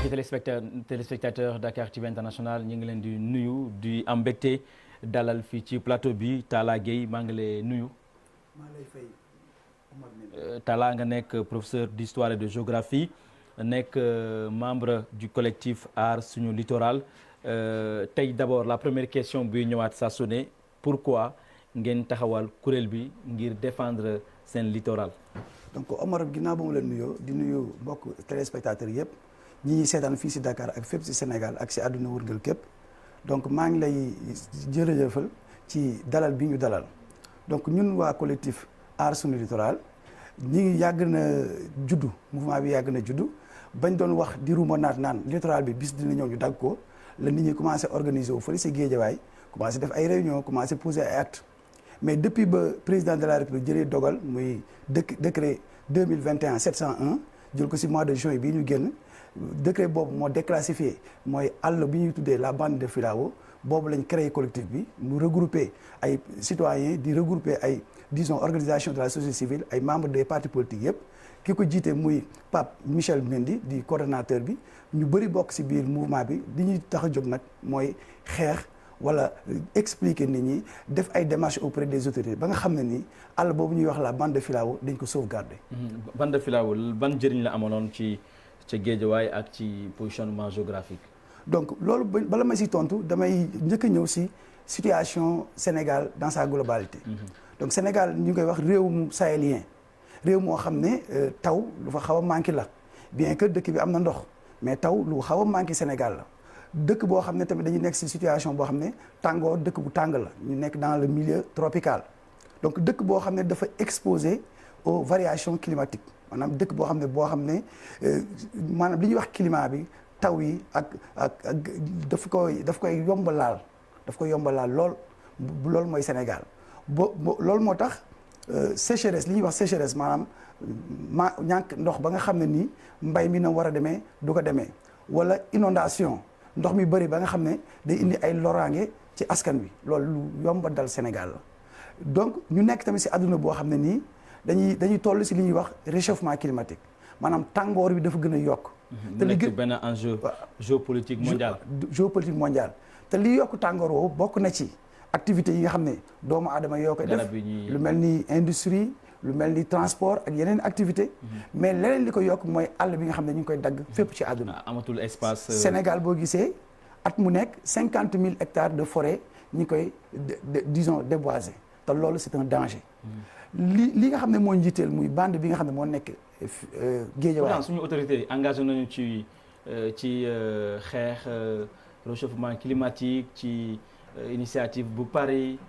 mbokki téléspectateur Dakar TV International ñu ngi leen di nuyu di am mbégte dalal fii ci plateau bi Talla Gueye maa ngi lay nuyu. maa lay fay Omar. Talla nga nekk professeur d'histoire et de géographie nekk membre du collectif Aar Sunu Littoral tey d'abord la première question bi ñëwaat saa su ne pourquoi ngeen taxawal kuréel bi ngir défendre seen littoral. donc Omar ginnaaw ba mu leen nuyoo di nuyu mbokk téléspectateurs yëpp ñi ñuy seetaan fii si Dakar ak fépp si Sénégal ak si àdduna wërngal képp donc maa ngi lay jërëjëfal ci dalal bi ñu dalal donc ñun waa collectif Aar Sunu Littoral ñi ngi yàgg na juddu mouvement bi yàgg na juddu bañ doon wax di ruumanaat naan littoral bi bis dina ñëw ñu dagg ko la nit ñi commencé organiser wu fële si Guédiawaye commencé def ay réunion commencé poser ay actes mais depuis ba président de la République jëlee dogal muy décret 2021 701 jël ko si mois de juin bii ñu génn décret boobu moo déclassifié mooy àll bi ñuy tuddee la bande de filao boobu lañ créé collectif bi mu regrouper ay citoyens di regrouper ay disons organisation de la société civile ay membres des partis politiques yëpp ki ko jiite muy Pape Michel Mendy di coordonnateur bi ñu bëri bokk si biir mouvement bi li ñuy tax a jóg nag mooy xeex wala expliquer nit ñi def ay démarches auprès des autorités ba nga xam ne nii àll boobu ñuy wax la bande de filao dañ ko sauvegarder. bande de filao ban njëriñ la amaloon ci Guédiawaye ak ci positionnement géographique. donc loolu bala ma si tontu damay njëkk a ñëw si situation Sénégal dans sa globalité. donc Sénégal ñu ngi koy wax réewum sahélien réew moo xam ne taw lu fa xaw a manqué la bien que dëkk bi am na ndox mais taw lu xaw a manqué Sénégal la. dëkk boo xam ne tamit dañu nekk ci situation boo xam ne tàngoor dëkk bu tàng la ñu nekk dans le milieu tropical donc dëkk boo xam ne dafa exposé aux variations climatiques maanaam dëkk boo xam ne maanaam li ñuy wax climat bi taw yi ak daf koy yombalaal lool loolu mooy Sénégal loolu moo tax sécheresse li ñuy wax sécheresse maanaam ñàkk ndox ba nga xam ne nii mbay mi na war a demee du ko demee wala inondation ndox mi bëri ba nga xam ne day indi ay loraange ci askan wi loolu lu yomba dal Sénégal la donc ñu nekk tamit si àdduna boo xam ne nii dañuy toll si li ñuy wax réchauffement climatique maanaam tàngoor bi dafa gën a yokk. te li nekk benn enjeu géopolitique mondial. géopolitique mondial te li yokk tàngoor woowu bokk na ci activités yi nga xam ne doomu aadama yoo koy def lu mel ni industrie lu mel ni transport ak yeneen activité mais leneen li ko yokk mooy àll bi nga xam ne ñu ngi koy dagg fépp ci àdduna. amatul espace. Sénégal boo gisee at mu nekk 50 000 hectares de forêt ñi koy disons déboiser te loolu c'est un danger. li nga xam ne moo njiiteel muy bande bi nga xam ne moo nekk Guédiawaye. suñu autorités yi engagé nañu ci xeex réchauffement climatique ci initiative bu Paris.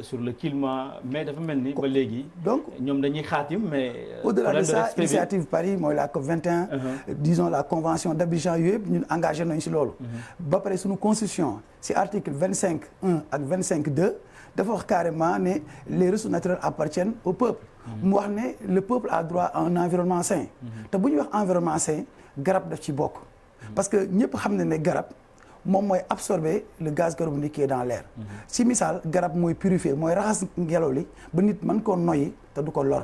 sur le climat mais dafa mel ni ba léegi. donc ñoom dañuy xaatim mais. au-delà de ça initiative Paris mooy la COP 21. disons la convention d'Abidjan yooyu yëpp ñun engagé nañu si loolu. ba pare suñu constitution si article 25.1 ak 25.2 dafa wax carrément ne les ressources naturelles appartiennent au peuple. mu wax ne le peuple a droit à un environnement sain. te bu ñuy wax environnement sain garab daf ci bokk. parce que ñëpp xam ne garab. moom mooy absorber le gaz carbonique qui est dans l'air si misaal garab mooy purifier mooy raxas ngelaw li ba nit mën koo noyyi te du ko lor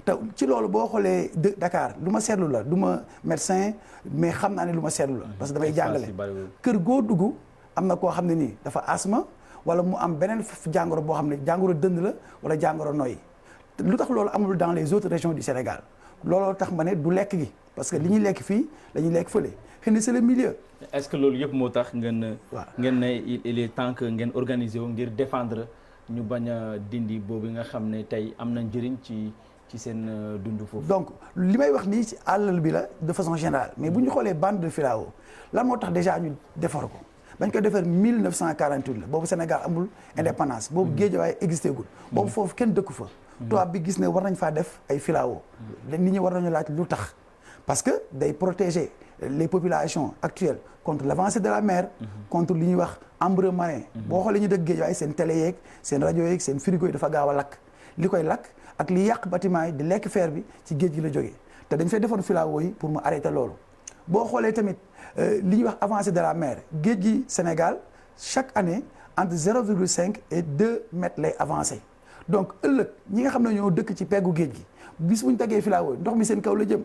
te ci loolu boo xoolee Dakar lu ma seetlu la du ma médecin mais xam naa ne lu ma seetlu la parce que damay jàngale kër goo dugg am na koo xam ne nii dafa asthme wala mu am beneen jàngoro boo xam ne jàngoro dënd la wala jàngoro noyyi lu tax loolu amul dans les autres régions du Sénégal looloo tax ma ne du lekk gi parce que li ñuy lekk fii la ñuy lekk fële xëy na c'est le milieu. est-ce que loolu yëpp moo tax ngeen ne il est temps que ngeen organiser wu ngir défendre ñu bañ a dindi boobu nga xam ne tey am na njëriñ ci seen dund foofu. donc li may wax nii ci àll bi la de façon générale mais bu ñu xoolee bande de filao lan moo tax déjà ñu defar ko bañ ko defar 1948 la boobu Sénégal amul indépendance boobu Guédiawaye existé gul. boobu foofu kenn dëkku fa. tubaab bi gis ne war nañ faa def ay filao. nit ñi war nañu laaj lu tax parce que day protéger. les populations actuelles contre l'avancée de la mer contre li ñuy wax embrun marin boo xoolee ñu dëkk Guédiawaye seen télé yeeg seen rajo yeeg seen frigo yi dafa gaaw a lakk li koy lakk ak li yàq bâtiment yi di lekk fer bi ci géej gi la jógee te dañ fay defoon filao yi pour mu arrêter loolu boo xoolee tamit li ñuy wax avancée de la mer géej gi Sénégal chaque année entre 0,5 et 2 mètres lay avancer donc ëllëg ñi nga xam ne ñoo dëkk ci peggu géej gi bis bu ñu tegee filao yi ndox mi seen kaw la jëm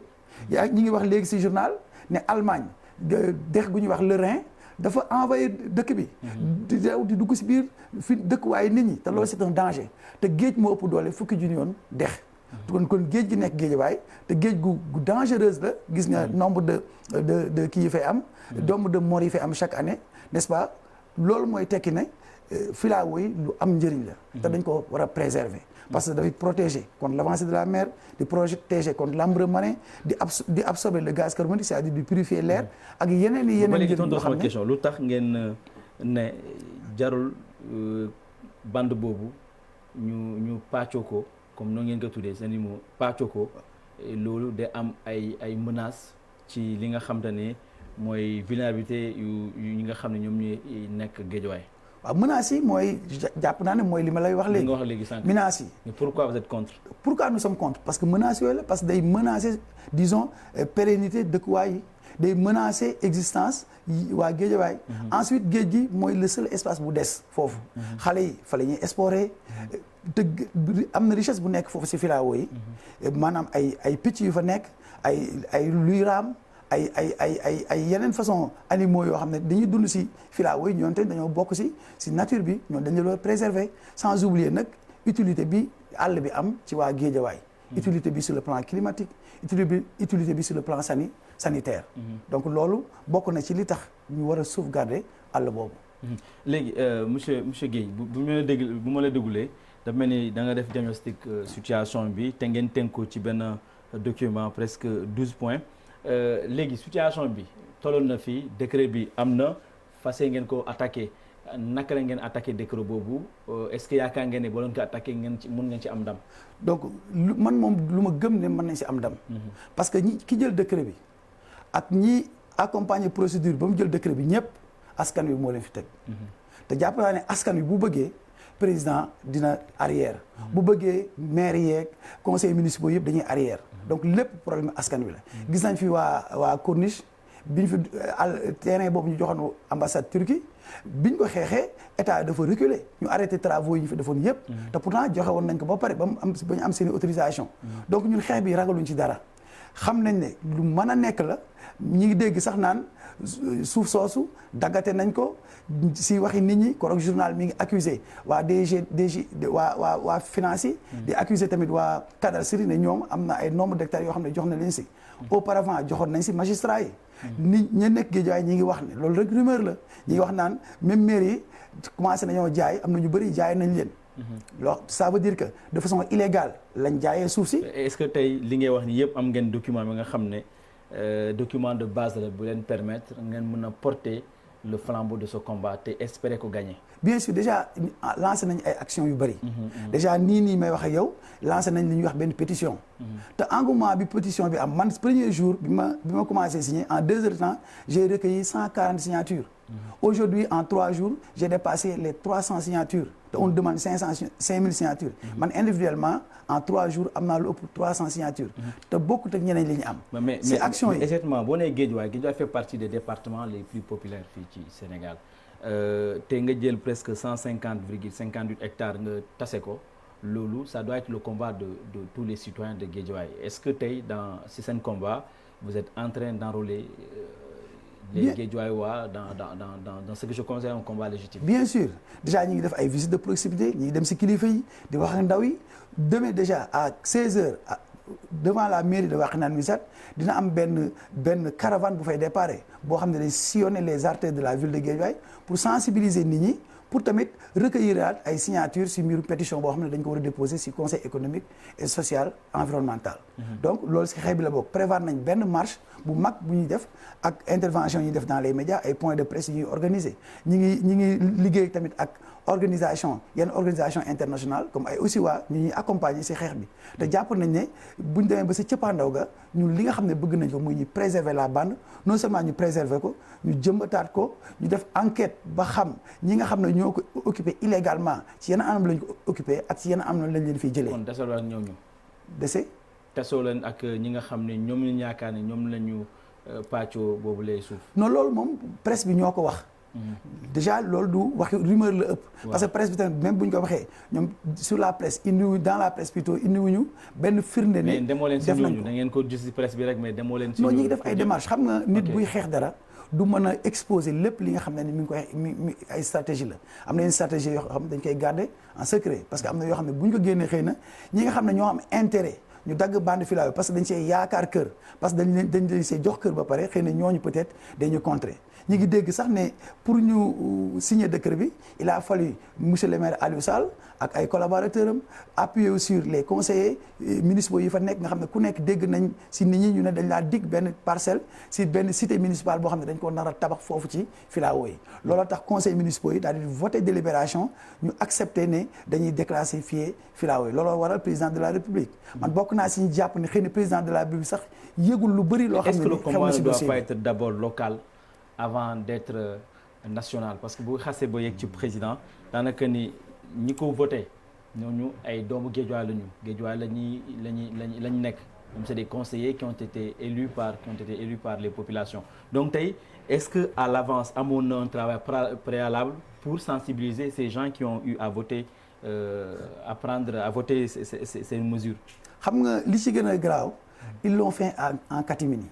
yaa ñi ngi wax léegi ci journal ne Allemagne dex gu ñuy wax le Rhin dafa envoyé dëkk bi. di dugg si biir fi dëkkuwaayu nit ñi te loolu c'est un danger te géej moo ëpp doole fukki junni yoon dex. kon géej gi nekk géejawaay te géej gu dangereuse la gis nga nombre de kii yi fay am. nombre de morts yi fay am chaque année n'est-ce pas loolu mooy tekki ne filao yi lu am njëriñ la. te dañ ko war a préserver. parce que dafay protéger contre l'avancée de la mer di protéger contre l'ambre marin di absorber le gaz carbonique c'est-à-dire di purifier l'air ak yeneen njëriñ yoo xam ne question lu tax ngeen ne jarul bande boobu ñu pàccoo ko comme noonu ngeen ko tuddee seen i mots pàccoo ko loolu de am ay menaces ci li nga xam te ne mooy vulnérabilité yu ñi nga xam ne ñoom ñuy nekk Guédiawaye. waaw menaces yi mooy jàpp naa ne mooy li ma lay wax léegi. nga wax léegi sànq menaces yi. mais pourquoi vous êtes contre. pourquoi nous sommes contre parce que menaces yooyu la parce que day menacer disons pérennité dëkkuwaay yi day menacer existence waa Guédiawaye. ensuite géej gi mooy le seul espace bu des foofu. xale yi fa la ñuy explorer. te am na richesse bu nekk foofu si filao yi. maanaam ay picc yu fa nekk ay luy raam. ay yeneen façon animaux yoo xam ne dañuy dund si filao yi ñoom tamit dañoo bokk si nature bi ñoom dañu la préserver sans oublier nag utilité bi àll bi am ci waa Guédiawaye. utilité bi sur le plan climatique utilité bi sur le plan sanitaire. donc loolu bokk na ci li tax ñu war a sauvegarder àll boobu. léegi monsieur Guèye bu ma la déglulee dafa mel ni da nga def diagnostic situation bi te ngeen tënk ko ci benn document presque 12 points. léegi situation bi tolloon na fii décret bi am na fase ngeen ko attaqué naka la ngeen attaqué décret boobu est-ce que yaakaar ngeen ne boo leen ko attaqué mën ngeen ci am ndam. donc man moom lu ma gëm ne mën nañ si am ndam. parce que ki jël décret bi ak ñi accompagner procédure ba mu jël décret bi ñëpp askan wi moo leen fi teg. te jàpp naa ne askan wi bu bëggee président dina arrière. bu bëggee maire yeeg conseil municipaux yëpp dañuy arrière. donc lépp problème askan wi la. gis nañ fi waa Corniche biñ fi terrain boobu ñu joxoon ambassade Turquie biñ ko xeexee état dafa reculer ñu arrêté travaux yi ñu fi defoon yëpp. te pourtant joxe woon nañ ko ba pare ba ñu am seen i autorisation. donc ñun xeex bi ragaluñ ci dara. xam nañ ne lu mën a nekk la ñi ngi dégg sax naan suuf soosu daggate nañ ko si waxi nit ñi korog journal mi ngi accusé waa DG waa finance yi di accusé tamit waa cadastre ne ñoom am na ay nombre d'hectares yoo xam ne jox na leen si auparavant joxoon nañ si magistrat yi nit ña nekk Guédiawaye ñi ngi wax ne loolu rek rumeur la ñi ngi wax naan même maire yi commencé nañoo jaay am na ñu bëri jaay nañ leen loolu ça veut dire que de façon illégale lañ jaayee suuf si. est-ce que tey li ngay wax ni yëpp am ngeen document bi nga xam ne document de base la bu leen permettre ngeen mën a porter le flambeau de ce combat te espérer ko gagner. bien sûr déjà lancé nañ ay actions yu bëri. déjà nii may wax ak yow lancé nañ li ñuy wax benn pétition. te engouement bi pétition bi am man premier jour bi ma commencé signer en 2 heures de temps j'ai recueilli 140 signatures. Aujourd'hui en 3 jours j'ai dépassé les 300 signatures. te on demande 5000 signatures. man individuellement en 3 jours am naa lu ëpp 300 signatures. te bokkut ak ñeneen li ñu am. mais action yi exactement boo nee Guédiawaye fait partie des départements les plus populaires fii ci Sénégal te nga jël presque 150,58 hectares nga tase ko loolu ça doit être le combat de tous les citoyens de Guédiawaye est-ce que tey si seen combat vous êtes en train d'enrôler les Guédiawayois dans ce que je considère un combat légitime. bien sûr déjà ñi ngi def ay visites de proximité ñi ngi dem si kilifa yi di wax ak ndaw yi demain déjà à 16h devant la mairie de Wakhinane Nimzatt dina am benn caravane bu fay déparé boo xam ne day sillonner les artères de la ville de Guédiawaye pour sensibiliser nit ñi pour tamit recueillir ay signatures si mbiru pétition boo xam ne dañ ko war a déposer si conseil économique et social environnemental. donc loolu si xeex bi la bokk prévoir nañ benn marche bu mag bu ñuy def ak intervention yi def dans les médias ay points de presse yi ñuy organiser ñi ngi liggéey tamit ak yenn organisation internationale comme ay aussi waa ñu ñuy accompagner si xeex bi te jàpp nañ ne buñ demee ba si cëppaandaw ga ñun li nga xam ne bëgg nañ ko muy ñu préserver la bande non seulement ñu préserver ko ñu jëmbataat ko ñu def enquête ba xam ñi nga xam ne ñoo ko occupé illégalement ci yenn anam lañ ko occupé ak ci yenn anam lañ leen fiy jëlee. kon desoo leen ñooñu. tesoo leen ak ñi nga xam ne ñoom ñu yaakaar ne ñoom lañu pàccoo boobu lay suuf. non loolu moom presse bi ñoo ko wax. déjà loolu du waxi rumeur la ëpp. parce que presse bi tamit même bu ñu ko waxee ñoom sur la presse dans la presse plutôt indiwuñu benn firnde ne. def nañ ko mais demoo leen si ñooñu da ngeen ko gis ci presse bi rek mais demoo leen si. non ñu ngi def ay démarches xam nga nit buy xeex dara du mën a exposer lépp li nga xam ne ni mi ngi koy ay stratégie la am na yenn stratégie yoo xam ne dañ koy garder en secret parce que am na yoo xam ne bu ñu ko génnee xëy na ñi nga xam ne ñoo am intérêt ñu dagg bande filao parce que dañ see yaakaar kër parce que dañ leen see jox kër ba pare xëy na ñooñu peut-être dañu contrer ñu ngi dégg sax ne pour ñu signer décret bi il a fallu monsieur le maire Aliou Sall ak ay collaborateurs am appuyer sur les conseillers municipaux yi fa nekk nga xam ne ku nekk dégg nañ si nit ñi ñu ne dañ laa dig benn parcelle si benn cité municipale boo xam ne dañ ko nar a tabax foofu ci filao yi looloo tax conseil municipaux yi daal di voter délibération ñu accepter ne dañuy déclassifier filao yi looloo waral président de la république man bokk naa si ñu jàpp ne xëy na président de la république sax yëgul lu bëri loo xam ne xew na si dossier est-ce que le combat ne doit pas être d'abord local avant d'être national parce que bu xasee ba yegg ci président daanaka ni ñi ko voté ñooñu ay doomu Guédiawaye lañu nekk ñoom c'est des conseillers qui ont été élus par les populations donc tey est-ce que à l'avance amoon na un travail préalable pour sensibiliser ces gens qui ont eu à voter à voter ces mesures. xam nga li ci gën a graaw ils l'ont fait en catimini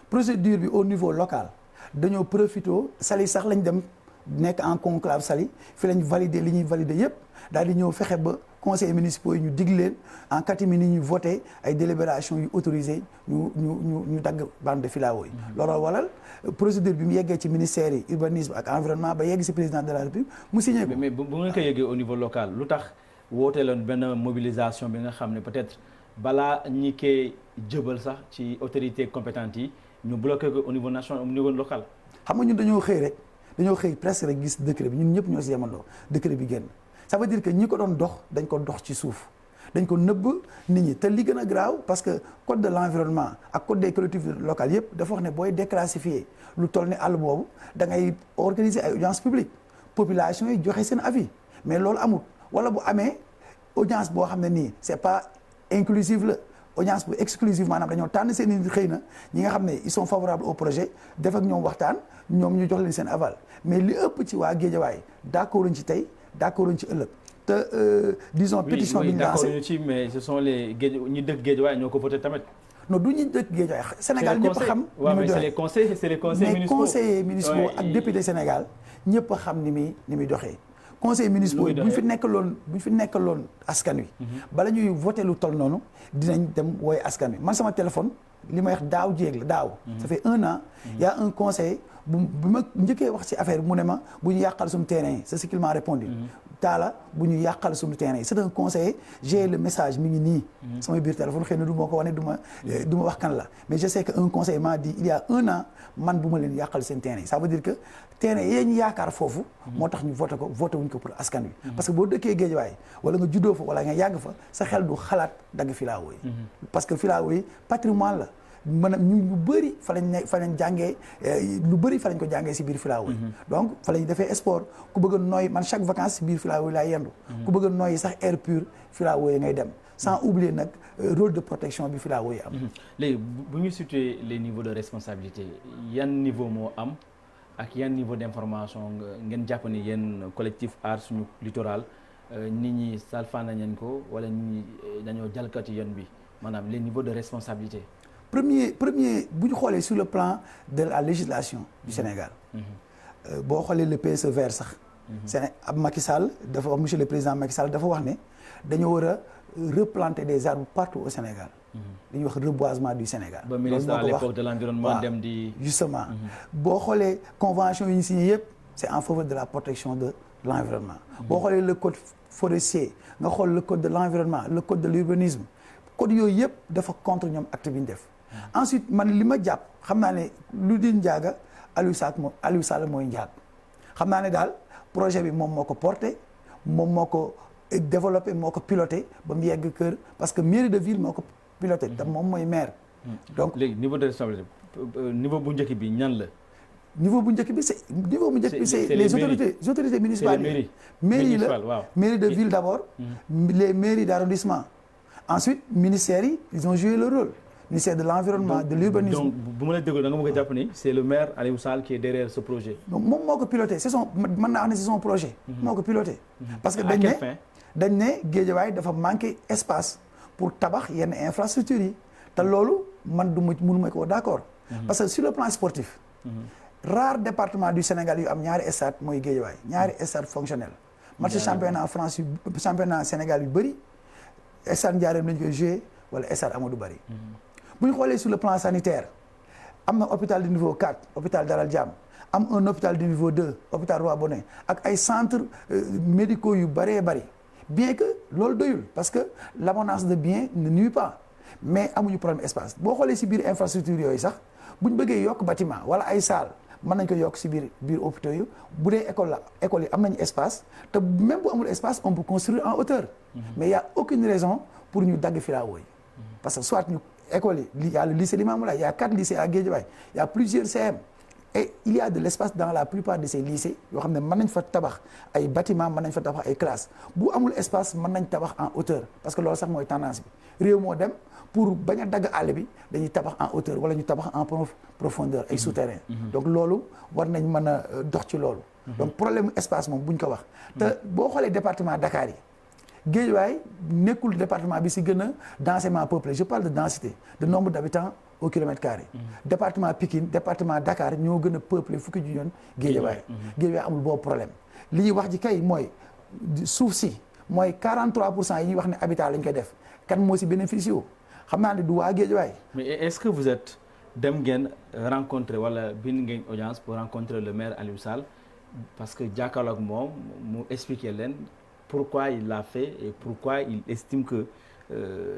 procédure bi au niveau local dañoo profité Saly sax lañ dem nekk en conclave Saly fi lañ valider li ñuy valider yépp daal di ñëw fexe ba conseils municipaux yi ñu dig leen en catimini ñu voté ay délibération yu autorisé ñu dagg bande de filao yi. looloo waral procédure bi mu yeggee ci ministère yi urbanisme ak environnement ba yegg ci président de la république mu signé ko. mais bu ngeen ko yeggee au niveau local lu tax woote leen benn mobilisation bi nga xam ne peut-être balaa ñi koy jëbal sax ci autorités compétentes yi ñu bloqué ko au niveau national au niveau local. xam nga ñun dañoo xëy presque rek gis décret bi ñun ñëpp ñoo si yemandoo décret bi génn ça veut dire que ñi ko doon dox dañ ko dox ci suuf dañ ko nëbb nit ñi te li gën a graaw parce que code de l'environnement ak code des collectivités locales yëpp dafa wax ne booy déclassifier lu toll ni àll boobu da ngay organiser ay audience publique population yi joxe seen avis mais loolu amul wala bu amee audience boo xam ne nii c'est pas inclusive la audience bu exclusive maanaam dañoo tànn seen i xëy na ñi nga xam ne ils sont favorables au projet def ak ñoom waxtaan ñoom ñu jox leen seen aval mais li ëpp ci waa Guédiawaye d'accorduñ ci tey d'accorduñ ci ëllëg te disons pétition bi ñu lancé d'accord ñu ci mais ce sont les ñi dëkk Guédiawaye ñoo ko voté tamit. non du ñu dëkk Guédiawaye Sénégal ñëpp xam. waaw mais c'est les conseillers municipaux mais conseillers municipaux ak député Sénégal ñëpp xam ni muy doxee. conseil municipaux bu ñu fi nekkaloon askan wi. bala ñuy voté lu toll noonu dinañ dem wooy askan wi man sama téléphone li may wax daaw jéeg la daaw. ça fait 1 an. y a un conseil bu ma njëkkee wax ci affaire bi mu ne ma bu ñu yàqal suñu terrain c'est ce qu'il m'a répondu. Talla bu ñu yàqal suñu terrain yi c'est un conseiller j'ai le message mi ngi nii. sama biir téléphone xëy na du ma ko wane du ma wax kan la mais je sais que un conseiller m'a dit il y a 1 an man bu ma leen yàqal seen terrain yi ça veut dire que terrain yee ñu yaakaar foofu. moo tax ñu voté wuñ ko pour askan wi. parce que boo dëkkee Guédiawaye wala nga juddoo fa wala nga yàgg fa sa xel du xalaat dagg filao yi. parce que filao yi patrimoine la. maanaam ñu bëri fa lañ jàngee lu bëri fa lañ ko jàngee si biir filao yi donc fa lañ defee sport ku bëgg a nooy man chaque vacance si biir filao yi laay yendu ku bëgg a nooy sax air pur filao yi ngay dem sans oublier nag rôle de protection bi filao yi am. léegi bu ñu situer les niveaux de responsabilité yan niveau moo am ak yan niveau d'information ngeen jàpp ni yéen collectif Aar Suñu Littoral nit ñi salfana nañ ko wala nit ñi dañoo jalkati yoon bi maanaam les niveaux de responsabilité. premier bu ñu xoolee sur le plan de la législation du Sénégal boo xoolee le PSE vert sax ab Macky Sall dafa wax monsieur le président Macky Sall dafa wax ne dañoo war a replanter des arbres partout au Sénégal dañuy wax reboisement du Sénégal ba ministre à l'époque de l'environnement dem di justement boo xoolee convention yi ñu signé yëpp c'est en faveur de la protection de l'environnement boo xoolee le code forestier nga xool le code de l'environnement le code de l'urbanisme code yooyu yëpp dafa contre ñoom acte bi ñu def ensuite man li ma jàpp xam naa ne lu di njaaga Aliou Sall mooy njaag xam naa ne daal projet bi moom moo ko porté moom moo ko développé moo ko piloté ba mu yegg kër parce que mairie de ville moo ko piloté te moom mooy maire donc léegi niveau de responsabilité niveau bu njëkk bi ñan la niveau bu njëkk bi c'est les autorités municipales mairie la mairie de ville d'abord les mairies d'arrondissement ensuite ministères yi ils ont joué le rôle ministère de l'environnement de l'urbanisme donc bu ma la déggoo da nga bëgg a jàpp ni c'est le maire Aliou Sall qui est derrière ce projet. donc moom moo ko piloté mën naa wax ne c'est son projet. moo ko piloté. parce que dañ ne Guédiawaye dafa manqué espace pour tabax yenn infrastructures yi te loolu man mënuma ko d'accord. parce que sur le plan sportif. rare département du Sénégal yu am ñaari stade mooy Guédiawaye ñaari stade fonctionnel match championnat France yu championnat Sénégal yu bëri stade Ndiarème lañ koy joué wala stade Amadou Barry. bu ñu xoolee sur le plan sanitaire am na hôpital de niveau 4 hôpital Dalal Jamm am un hôpital de niveau 2 hôpital Roi Baudouin ak ay centres médicaux yu bëree bëri bien que loolu doyul parce que l'abondance de biens ne nuit pas mais amuñu problème espace boo xoolee si biir infrastructure yooyu sax bu ñu bëggee yokk bâtiment wala ay salle mën nañ ko yokk si biir hôpitaux yi bu dee école yi am nañu espace te même bu amul espace on peut construire en hauteur mais il y a aucune raison pour ñu dagg filao yi parce que soit ñu école yi il y a le lycée Limamoulaye il y a 4 lycées à Guédiawaye il y a plusieurs CM et il y a de l'espace dans la plupart de ces lycées yoo xam ne mën nañ fa tabax ay bâtiments mën nañ fa tabax ay classes bu amul espace mën nañ tabax en hauteur parce que loolu sax mooy tendance bi réew moo dem pour bañ a dagg àll bi dañuy tabax en hauteur wala ñu tabax en profondeur ay souterrain donc loolu war nañ mën a dox ci loolu donc problème espace moom buñ ko wax te boo xoolee département Dakar yi Guédiawaye nekkul département bi si gën a densément peuplé je parle de densité de nombre d'habitants au kilomètre carré département Pikine département Dakar ñoo gën a peuplé fukki ju yoon Guédiawaye Guédiawaye amul boobu problème li ñuy wax ji kay mooy suuf si mooy 43% yi ñuy wax ne habitat lañ koy def kan moo si bénéficié wu xam naa ne du waa Guédiawaye. mais est-ce que vous êtes dem ngeen rencontrer wala bind ngeen audience pour rencontrer le maire Aliou Sall parce que jàkkaarloo ak moom mu expliquer leen pourquoi il l'a fait et pourquoi il estime que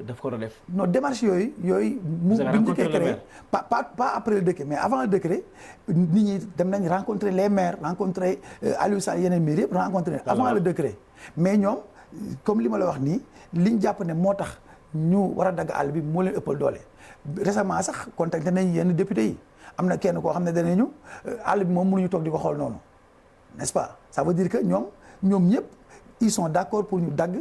daf ko doon def. non démarche yooyu. mu bi ñu koy créé pas après le décret mais avant le décret nit ñi dem nañ rencontrer les maires rencontrer Aliou Sall yeneen maires yëpp rencontrer avant le décret mais ñoom comme li ma la wax nii liñ jàpp ne moo tax. ñu war a dagg àll bi moo leen ëppal doole récemment sax contacté nañ yenn député yi am na kenn koo xam ne danañu àll bi moom mënuñu toog di ko xool noonu n'est-ce pas ça veut dire que ñoom ñëpp ils sont d'accord pour ñu dagg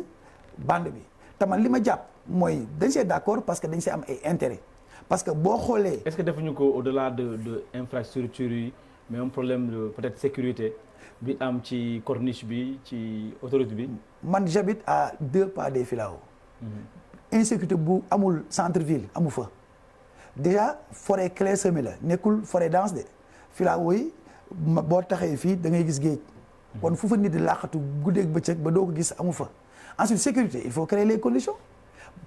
bande bi te man li ma jàpp mooy dañ see d'accord parce que dañ see am ay intérêt parce que boo xoolee. est-ce que defuñu ko au-delà de infrastructure yi mais un problème de peut-être sécurité bi am ci corniche bi ci autoroute bi. man j'habite à 2 pas des Filao. insécurité bu amul centre ville amu fa déjà forêt clairsemée la nekkul forêt dense de filao yi boo taxee fii da ngay gis géej kon fu fa nit di làqatu guddeeg bëccëg ba doo ko gis amu fa ensuite sécurité il faut créer les conditions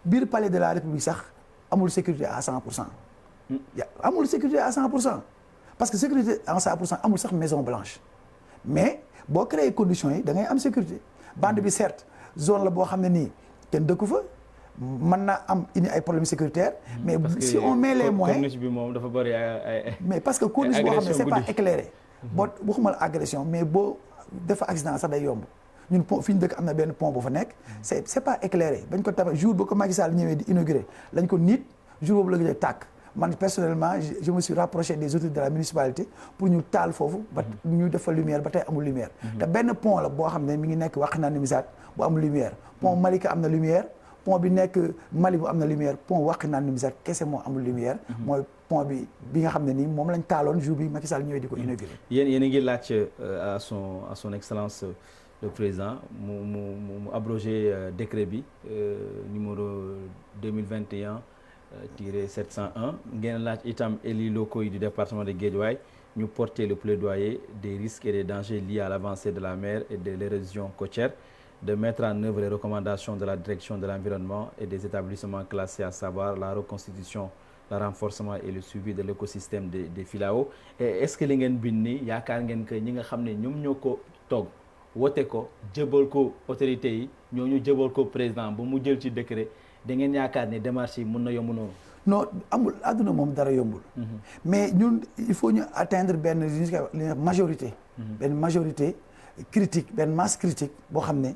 biir palais de la république sax amul sécurité à 100% amul sécurité à 100% parce que sécurité à 100% amul sax maison blanche mais boo créer conditions yi da ngay am sécurité bande bi certes zone la boo xam ne nii kenn dëkku fa mën naa am indi ay problèmes sécuritaires mais si on met les moyens corniche bi moom dafa bari ay mais parce que corniche boo xam ne c'est pas éclairé boo waxuma la agression mais boo dafa accident sax day yomb ñun pont fi ñu dëkk am na benn pont bu fa nekk c'est pas éclairé bañ ko tabax jour ba ko Macky Sall ñëwee di inauguré lañ ko nit jour boobu la gëj a tàkk man personnellement je me suis rapproché des autorités de la municipalité pour ñu taal foofu ba ñu def fa lumière ba tey amul lumière te benn pont la boo xam ne mi ngi nekk Wakhinane Nimzatt bu amul lumière pont Malika am na lumière pont bi nekk Mali bu am na lumière pont Wakhinane Nimzatt kese moo amul lumière mooy pont bi nga xam ne nii moom lañ taaloon jour bi Macky Sall ñëwee di ko inauguré. yéen a ngi laaj à son excellence le président mu abrogé décret bi numéro 2021-701 ngeen laaj itam élus locaux yi du département de Guédiawaye ñu porter le plaidoyer des risques et des dangers liés à l'avancée de la mer et de l'érosion côtière, de mettre en œuvre les recommandations de la direction de l'environnement et des établissements classés, à savoir la reconstitution, le renforcement et le suivi de l'écosystème des Filao. Et est-ce que li ngeen bind ni yaakaar ngeen que ñi nga xam ne ñoom ñoo ko toog wote ko jëbal ko autorités yi ñooñu jëbal ko président ba mu jël ci décret da ngeen yaakaar ne démarche yi mën na yomb noonu? non amul àdduna moom dara yombul. mais ñun il faut ñu atteindre benn majorité. benn majorité critique benn masse critique boo xam ne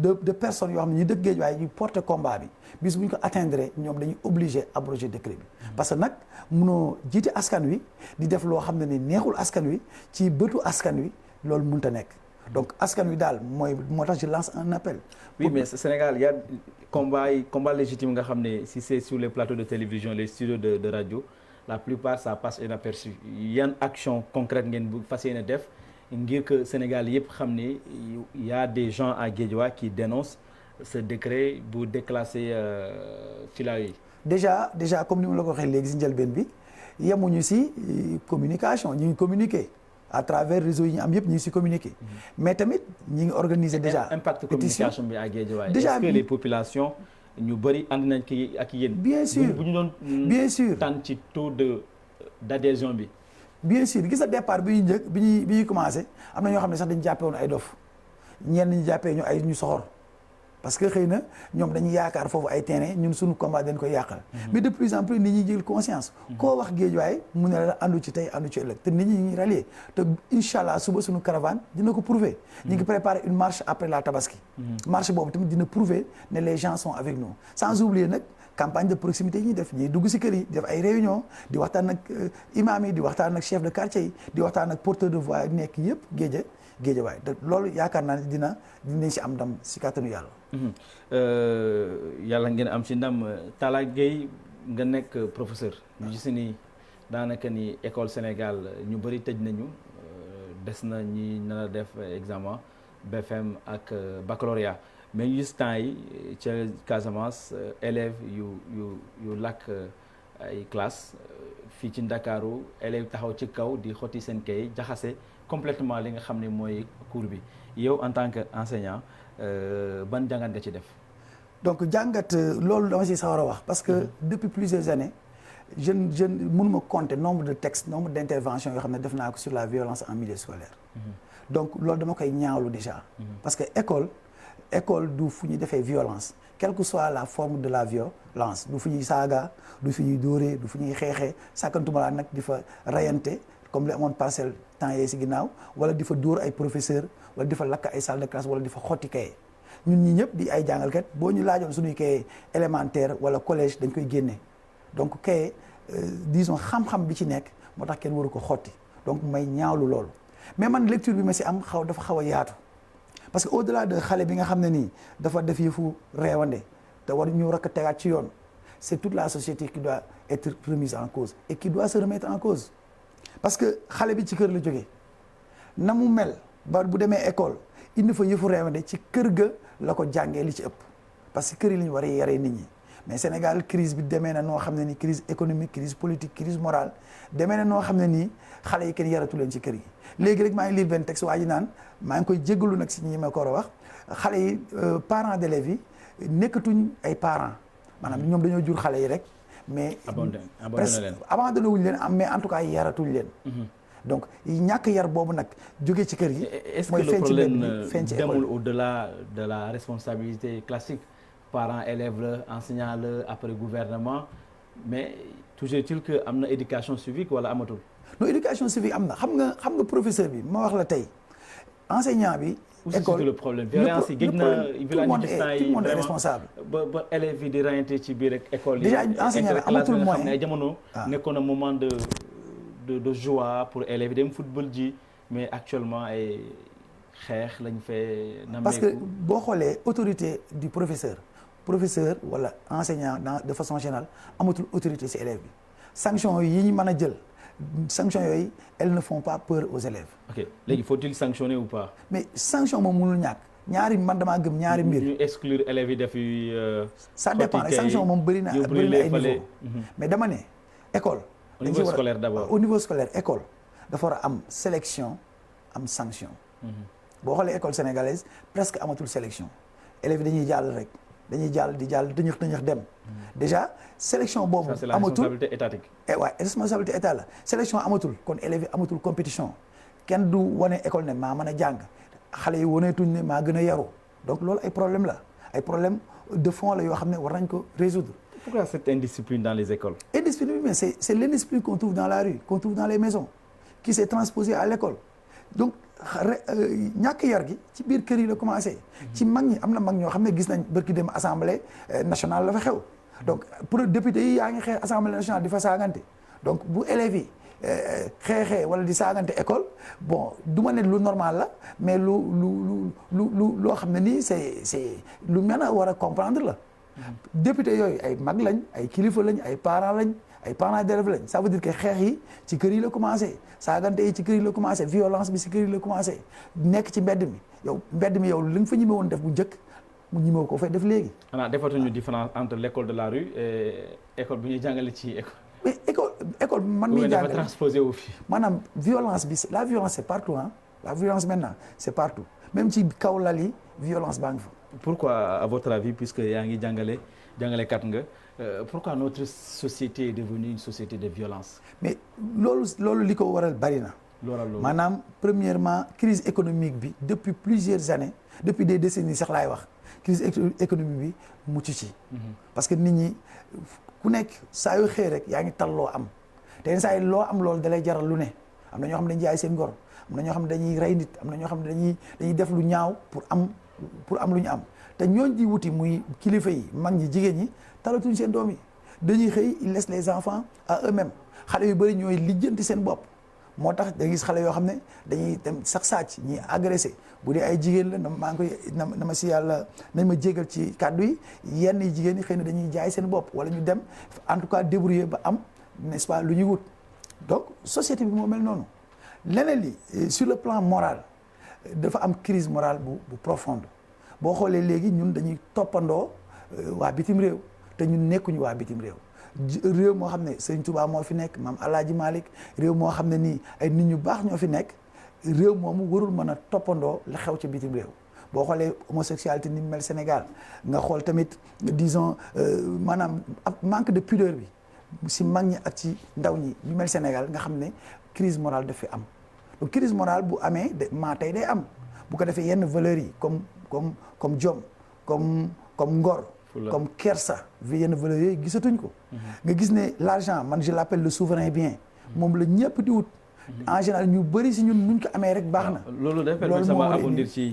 de personnes yoo xam ne ñu dëkk Guédiawaye ñu porter combat bi bis bu ñu ko atteindre ñoom dañuy obligé abroger décret bi. parce que nag munoo jiite askan wi di def loo xam ne ni neexul askan wi ci bëtu askan wi loolu mënut a nekk. donc askan wi daal moo tax je lance un appel. oui mais Sénégal y a combat légitime nga xam ne si c'est sur les plateaux de télévision les studios de radio la plupart ça passe inaperçu. yan action concrète ngeen bu fas yéene def ngir que Sénégal yëpp xam ne y a des gens à Guédiawaye qui dénoncent ce décret bu déclasser filao yi. déjà comme ni ma la ko waxee léegi si njëlbeen bi yemuñu si communication ñu ngi communiquer à travers réseau yi ñu am yëpp ñu ngi si communiquer mais tamit ñu ngi organiser déjà impact communication bi à Guédiawaye déjà est-ce que les populations ñu bëri ànd nañ ki ak yéen. bien sûr bu ñu doon bien sûr tànn ci taux d'adhésion bi. bien sûr gis nga départ bi ñuy njëkk bi ñuy commencé am na ñoo xam ne sax dañu jàppee woon ay dof ñenn ñi jàppee ñu ay ñu soxor parce que xëy na ñoom dañuy yaakaar foofu ay terrain ñun suñu combat dañ koy yàqal mais de plus en plus nit ñi jël conscience koo wax Guédiawaye mu ne la àndu ci tey àndu ci ëllëg te nit ñi ñuy rallier te incha allah suba suñu caravane dina ko prouver ñu ngi préparer une marche après la tabaski marche boobu tamit dina prouver ne les gens sont avec nous sans oublier nag campagne de proximité yi ñuy def ñuy dugg si kër yi def ay réunion di waxtaan ak imam yi di waxtaan ak chef de quartier yi di waxtaan ak porteur de voix nekk yëpp Guédiawaye te loolu yaakaar naa ne dinañ si am ndam si kàttanu yàlla. yàlla ngeen am si ndam Talla Gueye nga nekk professeur. ñu gis ni daanaka ni école Sénégal ñu bëri tëj nañu des na ñi na def examen BFM ak baccalauréat mais ñu gis temps yi ca Casamance élèves yu làkk ay classe fii ci Ndakaaru élèves taxaw ci kaw di xotti seen kay jaxase complètement li nga xam ne mooy cours bi yow en tant que enseignant ban jàngat nga ci def. donc jàngat loolu dama si sawar a wax parce que depuis plusieurs années je mënuma compter nombre de textes nombre d'interventions yoo xam ne def naa ko sur la violence en milieu scolaire. donc loolu dama koy ñaawlu déjà. parce que école du fu ñuy defee violence quelle que soit la forme de la violence du fu ñuy saaga du fu ñuy dóoree du fu ñuy xeexee sàkkantuma laa nag di fa rayante comme li amoon parcelle temps yee si ginnaaw wala di fa dóor ay professeur wala di fa lakk ay salle de classe wala di fa xotti kaye ñun ñi ñëpp di ay jàngalkat boo ñu laajoon suñuy kaye élémentaire wala collège dañ koy génne donc kaye disons xam-xam bi ci nekk moo tax kenn waru ko xotti donc may ñaawlu loolu mais man lecture bi ma si am dafa xaw a yaatu parce que au-delà de xale bi nga xam ne nii dafa def yëfu reewande te war ñu rakk tegaat ci yoon c'est toute la société qui doit être remise en cause et qui doit se remettre en cause parce que xale bi ci kër la jógee na mu mel ba bu demee école indi fa yëfu reewande ci kër ga la ko jàngee li ci ëpp parce que kër yi la ñu war a yaree nit ñi mais Sénégal crise bi demee na noo xam ne ni crise économique crise politique crise morale demee na noo xam ne nii xale yi kenn yaratu leen ci kër yi léegi rek maa ngi lire benn texte waa ji naan maa ngi koy jéggalu nag si ñi ma ko war a wax xale yi parents d'élèves yi nekkatuñ ay parents maanaam ñoom dañoo jur xale yi rek mais abandonné wuñ leen mais en tout cas yaratuñ leen donc ñàkk yar boobu nag jóge ci kër yi mooy feeñ ci benn feeñ ci école demul au-delà de la responsabilité classique parents élèves la enseignants la après gouvernement mais toujours est-il que am na éducation civique wala amatul. non éducation civique am na xam nga professeur bi ma wax la tey enseignant bi. école le problème violence yi gëj na tout le monde est responsable. ba élèves yi di reyante ci biir école yi. déjà enseignant bi amatul moyen xam ne ay jamono. nekkoon na moment de joie pour élèves yi dem football ji mais actuellement ay xeex lañ fee. parce que boo xoolee autorité du professeur wala enseignant de façon générale amatul autorité ci élève bi sanction yi ñu mën a jël sanction yooyu elles ne font pas peur aux élèves. ok léegi faut-il sanctionner ou pas. mais sanction moom mënul ñàkk man damaa gëm ñaari mbir. ñu exclure élèves yi def yu. ça dépend rek sanction moom bëri na ay niveau mais dama ne école. au niveau scolaire d'abord au niveau scolaire école dafa war a am sélection am sanction. boo xoolee école sénégalaise presque amatul sélection élèves yi dañuy jàll rek dañuy jàll di jàll dëñëx dem déjà sélection boobu amatul c'est la responsabilité étatique. waaw responsabilité état la sélection amatul kon élèves yi amatul compétition kenn du wane école ne maa mën a jàng xale yi waneetuñ ne maa gën a yaru donc loolu ay problème la ay problème de fond la yoo xam ne war nañ ko résoudre. Pourquoi cette indiscipline dans les écoles? Indiscipline, mais c'est l'indiscipline qu'on trouve dans la rue, qu'on trouve dans les maisons, qui s'est transposée à l'école. Donc ñàkk yar gi ci biir kër yi la commencé. ci mag ñi am na mag ñoo xam ne gis nañ bërki dem assemblée nationale la fa xew. donc pour député yi yaa ngi xeex assemblée nationale di fa saagante donc bu élèves yi xeexee wala di saagante école bon du ma ne lu normal la mais loo xam ne nii c'est lu mën a war a comprendre la. député yooyu ay mag lañ ay kilifa lañ ay parents d'élèves lañ ça veut dire que xeex yi ci kër yi la commencé saagante yi ci kër yi la commencé violence bi ci kër yi la commencé nekk ci mbedd mi yow li nga fa ñime woon def bu njëkk mu ñimew ko fay def léegi. xanaa defatuñu différence entre l'école de la rue et école bi ñuy jàngale ci école. mais école man miy dafa jàngale transposé wu fi. maanaam violence bi la violence c'est partout hein la violence maintenant c'est partout même ci kaw lal yi violence baa ngi fa. Pourquoi à votre avis puisque yaa ngi jàngalekat nga pourquoi notre société est devenue une société de violence. mais loolu li ko waral bari na. maanaam premièrement crise économique bi depuis plusieurs années depuis des décennies sax laay wax crise économique bi mucc ci. parce que nit ñi ku nekk saa yu xëy rek yaa ngi tal loo am te yenn saa yi loo am loolu dalay jaral lu ne am na ñoo xam ne dañuy jaay seen ngor am na ñoo xam ne dañuy rey nit am na ñoo xam ne dañuy def lu ñaaw pour am lu ñu am te ñooñ di wuti muy kilifa yi mag ñi jigéen ñi talatuñ seen doom yi dañuy xëy ils laissent les enfants à eux-mêmes xale yu bëri ñooy lijjanti seen bopp. moo tax da gis xale yoo xam ne dañuy dem sax sàcc ñi agressé bu dee ay jigéen la maa ngi koy na ma si yàlla nañ ma jégal ci kàddu yi yenn yi jigéen ñi xëy na dañuy jaay seen bopp wala ñu dem en tout cas débrouiller ba am n'est-ce pas lu ñuy wut donc société bi moo mel noonu leneen li sur le plan moral dafa am crise morale bu profonde boo xoolee léegi ñun dañuy toppandoo waa bitim réew te ñun nekkuñu waa bitim réew réew moo xam ne Sëriñ Tuubaa moo fi nekk maam Alaaji Malick réew moo xam ne nii ay nit ñu baax ñoo fi nekk réew moomu warul mën a toppandoo la xew ci bitim réew boo xoolee homosexualité ni mel Sénégal nga xool tamit disons maanaam manque de pudeur bi si mag ñi ak ci ndaw ñi ñu mel Sénégal nga xam ne crise morale daf fi am donc crise morale bu amee tey day am bu ko defee yenn valeurs yi comme jom comme ngor comme kersa vi yenn valeurs yooyu gisatuñ ko nga gis ne l'argent man je l'appelle le souverain bien moom la ñëpp di wut en général ñu bëri si ñun nuñ ko amee rek baax na loolu day permettre sama abondir ci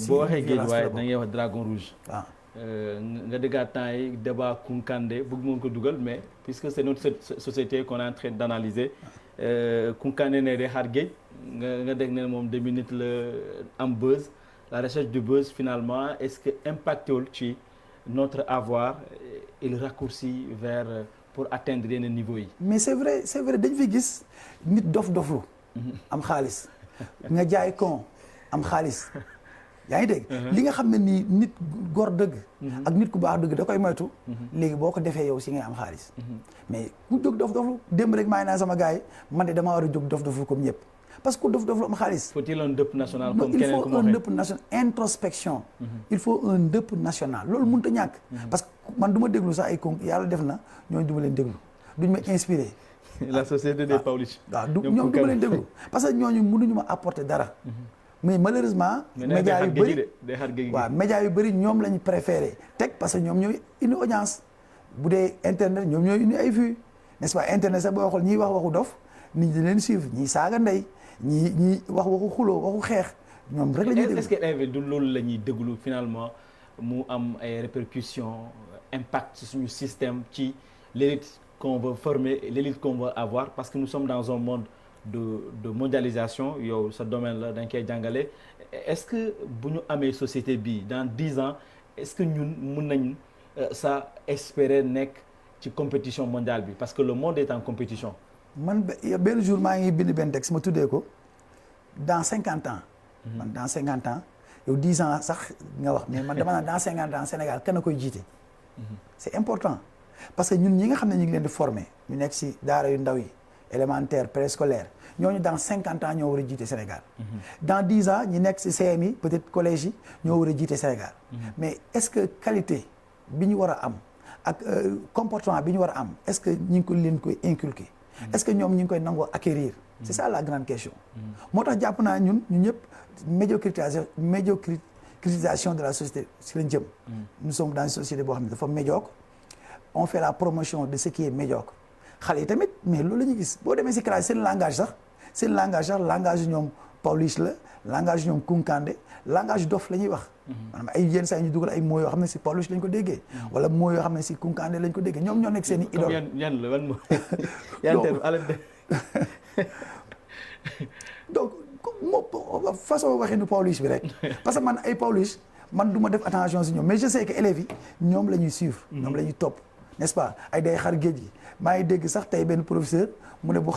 boo waxee géej waaye da ngay wax dragon rouge waaw nga déggaat temps yi débat Kounkandé bëgg moon ko dugal mais puisque c'est notre société qu'on est en train d'analyser Kounkandé ne day xaar géej nga dégg ne moom 2 minutes la am buzz la recherche du buzz finalement est-ce que impacté wul ci notre avoir et le raccourci vers pour atteindre yenn niveau yi. mais c'est vrai dañ fi gis nit dof-doflu am xaalis nga jaay kon am xaalis yaa ngi dégg. li nga xam ne nii nit góor dëgg. ak nit ku baax dëgg da koy moytu. léegi boo ko defee yow si ngay am xaalis. mais ku jóg dof-doflu démb rek maa ngi naan sama gars yi man de damaa war a jóg dof-doflu comme ñëpp. parce que ku dof-doflu am xaalis. faut-il un dëpp national comme keneen ku il faut un dëpp national introspection. il faut un dëpp national loolu mënut a ñàkk. parce que man du ma déglu sax ay con yàlla def na ñooñu du ma leen déglu duñ ma inspiré. la société des Pawlish. waaw ñoom du ma leen déglu parce que ñooñu mënuñu ma apporter dara. mais malheureusement. médias yu bëri waaw médias yu bëri ñoom lañu préféré teg parce que ñoom ñooy indi audience bu dee internet ñoom ñooy indi ay vues n'est-ce pas internet sax boo xool ñiy wax waxu dof nit ñi di leen suivre ñiy saaga ndey ñi wax waxu xuloo waxu xeex ñoom rek la ñuy déglu. est-ce que du loolu la ñuy déglu finalement mu am ay répercussions impact ci suñu système ci l'élite qu'on veut former l'élite qu'on veut avoir parce que nous sommes dans un monde de mondialisation yow sa domaine la dañ koy jàngale est-ce que bu ñu amee société bi dans 10 ans est-ce que ñun mën nañ ça espérer nekk ci compétition mondiale bi parce que le monde est en compétition. man benn jour maa ngi bind benn texte ma tuddee ko dans 50 ans. man dans 50 ans yow 10 ans sax nga wax mais man dama naan dans 50 ans Sénégal kenn koy jiite. c'est important parce que ñun ñi nga xam ne ñu ngi leen di former ñu nekk ci daara yu ndaw yi élémentaire préscolaire ñooñu dans 50 ans ñoo war a jiite Sénégal. dans 10 ans ñi nekk ci CM yi peut-être collège yi ñoo war a jiite Sénégal. mais est-ce que qualité bi ñu war a am ak comportement bi ñu war a am est-ce que ñu ngi ko leen koy inculquer. est-ce que ñoom ñu ngi koy nangoo acquérir. c'est ça la grande question. moo tax jàpp naa ñun ñëpp médiocrisation de la société si lañ jëm. nous sommes dans une société boo xam ne dafa médiocre. on fait la promotion de ce qui est médiocre xale yi tamit mais loolu la ñuy gis boo demee si classe seen langage sax langage ñoom Pawlish la langage ñoom Kounkandé langage dof la ñuy wax. maanaam ay yenn saa ñu dugal ay mots yoo xam ne si Pawlish lañ ko déggee. wala mots yoo xam ne si Kounkandé lañ ko déggee ñoom ñoo nekk seen i idole. yan la ban mot donc moo façon waxinu Pawlish bi rek parce que man ay Pawlish man du ma def attention si ñoom mais je sais que élèves yi ñoom la ñuy suivre. ñoom la ñuy topp n'est-ce pas ay day xar géej gi maa ngi dégg sax tey benn professeur mu ne bu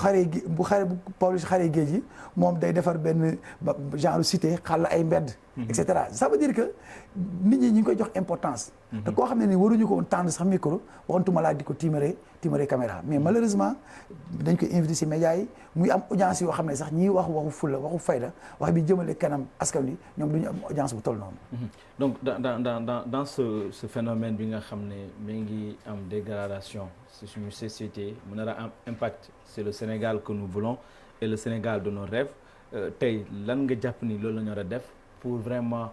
Pawlish xaree géej gi moom day defar benn genre cité xàll ay mbedd. et cetera ça veut dire que nit ñi ngi koy jox importance. te koo xam ne ni waruñu ko woon tànn sax micro waxantuma laa di ko tiimare caméra mais malheureusement dañ koy invité si médias yi muy am audience yoo xam ne sax ñiy wax waxu fulla waxu fayda wax bi jëmale kanam askan wi ñoom du ñu am audience bu toll noonu. donc dans ce phénomène bi nga xam ne mi ngi am dégradation si suñu société mu nar a am impact c'est le Sénégal que nous voulons et le Sénégal de nos rêves tey lan nga jàpp ni loolu la ñu war a def pour vraiment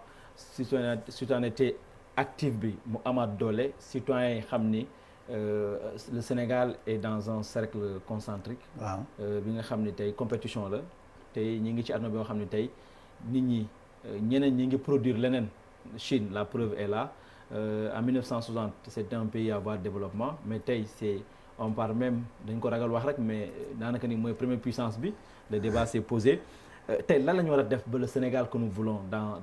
citoyenneté active bi mu amaat doole citoyens yi xam ni le Sénégal est dans un cercle concentrique. waaw bi nga xam ni tey compétition la tey ñi ngi ci àdduna bi nga xam ni tey nit ñi ñeneen ñi ngi produire leneen Chine la preuve est là en 1960 c'était un pays à voie de développement mais tey on parle même dañ ko ragal wax rek mais daanaka ni mooy première puissance bi le débat s'est posé tey lan la ñu war a def ba le Sénégal que nous voulons dans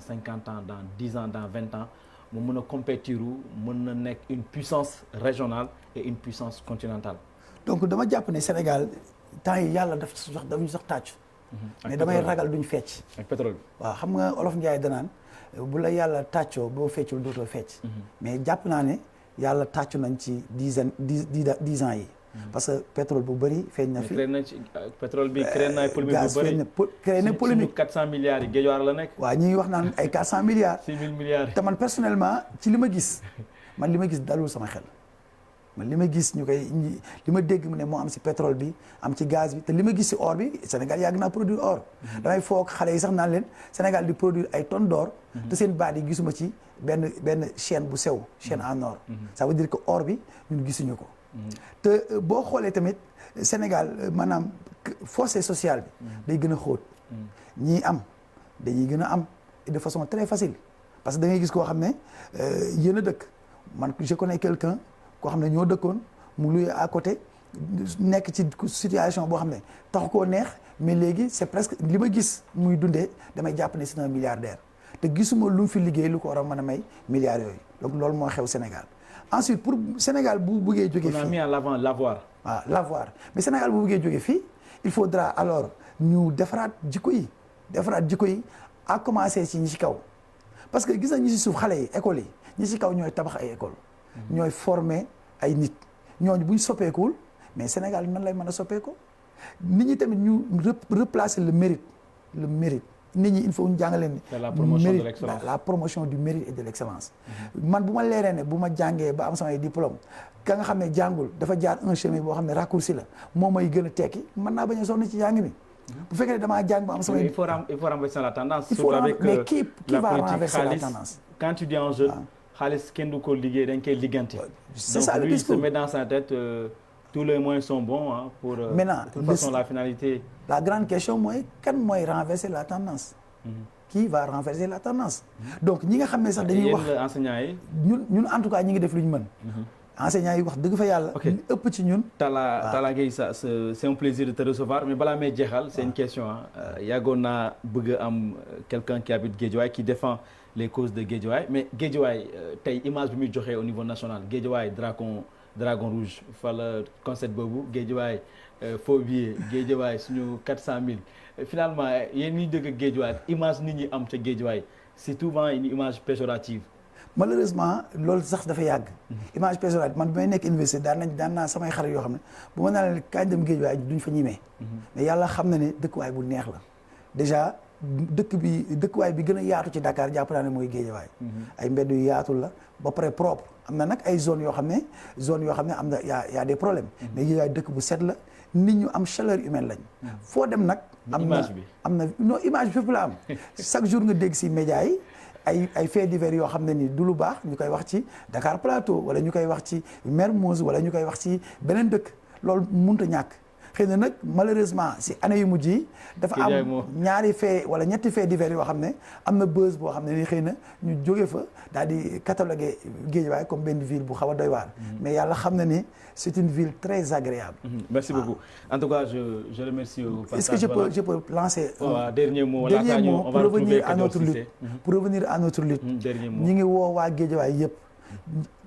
50 ans dans 10 ans dans 20 ans mu mën a compétir mën na nekk une puissance régionale et une puissance continentale. donc dama jàpp ne Sénégal temps yi yàlla dañu sax tàccu. mais damay ragal duñ fecc. ak pétrole bi. waaw xam nga olof Njaay danaan bu la yàlla tàccoo boo feccul dootoo fecc. mais jàpp naa ne yàlla tàccu nañ ci 10 ans yi. parce que pétrole bu bëri feeñ na fi. pétrole bi créé na polémique bu bëri créé na polémique. 400 milliards yi Guédiawaye la nekk. waaw ñi ngi wax naan ay 400 milliards. 6 000 milliards. te man personnellement ci li ma gis dalul sama xel. man li ma gis li ma dégg mu ne moo am si pétrole bi am ci gaz bi te li ma gis si or bi Sénégal yàgg naa produire or. damay foog xale yi sax naan leen Sénégal di produire ay tonnes d'or. te seen baat yi gisuma ci benn chaîne bu sew. chaîne en or. ça veut dire que or bi ñun gisuñu ko. te boo xoolee tamit Sénégal maanaam fossé social bi. day gën a xóot. ñii am dañuy gën a am de façon très facile parce que da ngay gis koo xam ne yéen a dëkk man je connais quelqu'un koo xam ne ñoo dëkkoon mu luy à côté nekk ci situation boo xam ne taxu koo neex mais léegi c'est presque li ma gis muy dundee damay jàpp ne c'est un milliardaire te gisuma lu mu fi liggéey lu ko war a mën a may milliards yooyu donc loolu moo xew Sénégal ensuite pour Sénégal bu bëggee jógee fii on a mis en avant l'avoir. waaw l'avoir mais Sénégal bu bëggee jógee fii il faudra alors ñu defaraat jikko yi à commencer ci ñi ci kaw parce que gis nañ ñi ci suuf xale yi école yi ñi ci kaw ñooy tabax ay école ñooy former ay nit ñooñu bu ñu soppeekuwul mais Sénégal nan lay mën a soppeeku nit ñi tamit ñu replacer le mérite nit ñi il faut ñu jàngal leen la promotion du mérite et de l'excellence man bu ma leeree ne bu ma jàngee ba am samay diplôme ka nga xam ne jàngul dafa jaar un chemin boo xam ne raccourci la moo may gën a tekki mën naa bañ a sonn ci jàng mi bu fekkee ne damaa jàng ba am samay il faut renverser la tendance mais qui va renverser la tendance quand tu dis en jeu xaalis kenn du ko liggéey dañ koy liggante c'est ça le discours donc lui se met dans sa tête tous les moyens sont bons pour maintenant de toute façon la finalité la grande question mooy kan mooy renverser la tendance qui va renverser la tendance donc ñi nga xam ne sax dañuy wax enseignants yi ñun en tout cas ñi ngi def lu ñu mën enseignants yi wax dëgg fa yàlla ñu ëpp ci ñun Talla Gueye ça c'est un plaisir de te recevoir mais balaa may jeexal c'est une question yàggoon naa bëgg am quelqu'un qui habite Guédiawaye qui défend les causes de Guédiawaye mais Guédiawaye tey image bi muy joxe au niveau national Guédiawaye dragon rouge fa la concept boobu Guédiawaye faux billet Guédiawaye suñu 400 000 finalement yéen ñi dëkk Guédiawaye image nit ñi am ca Guédiawaye c'est souvent une image péjorative. malheureusement loolu sax dafa yàgg. image péjorative man bi may nekk université daan naa samay xarit yoo xam ne bu ma naan kañ dem Guédiawaye duñ fa ñimee. mais yàlla xam na ne dëkkuwaay bu neex la déjà dëkkuwaay bi gën a yaatu ci Dakar jàpp naa ne mooy Guédiawaye. ay mbedd yu yaatu la ba pare propre am na nag ay zones yoo xam ne am na y a des problèmes. mais Guédiawaye dëkk bu set la nit ñu am chaleur humaine lañ. foo dem nag. am na non image bi fépp la am chaque jour nga dégg si médias yi. ay faits divers yoo xam ne ni du lu baax ñu koy wax ci Dakar Plateau wala ñu koy wax ci Mermoz wala ñu koy wax ci beneen dëkk loolu mënut a ñàkk xëy na nag malheureusement si année yu mujj yi dafa am ñaari faits wala ñetti faits divers yoo xam ne am na buzz boo xam ne ni xëy na ñu jóge fa daal di cataloguer Guédiawaye comme benn ville bu xaw a doy waar mais yàlla xam na ni c'est une ville très agréable. Merci beaucoup. En tout cas, je remercie au passage. Est-ce que je peux lancer un dernier mot pour revenir à notre lutte. Pour revenir à notre lutte. Dernier mot. Ñi ngi woo waa Guédiawaye yëpp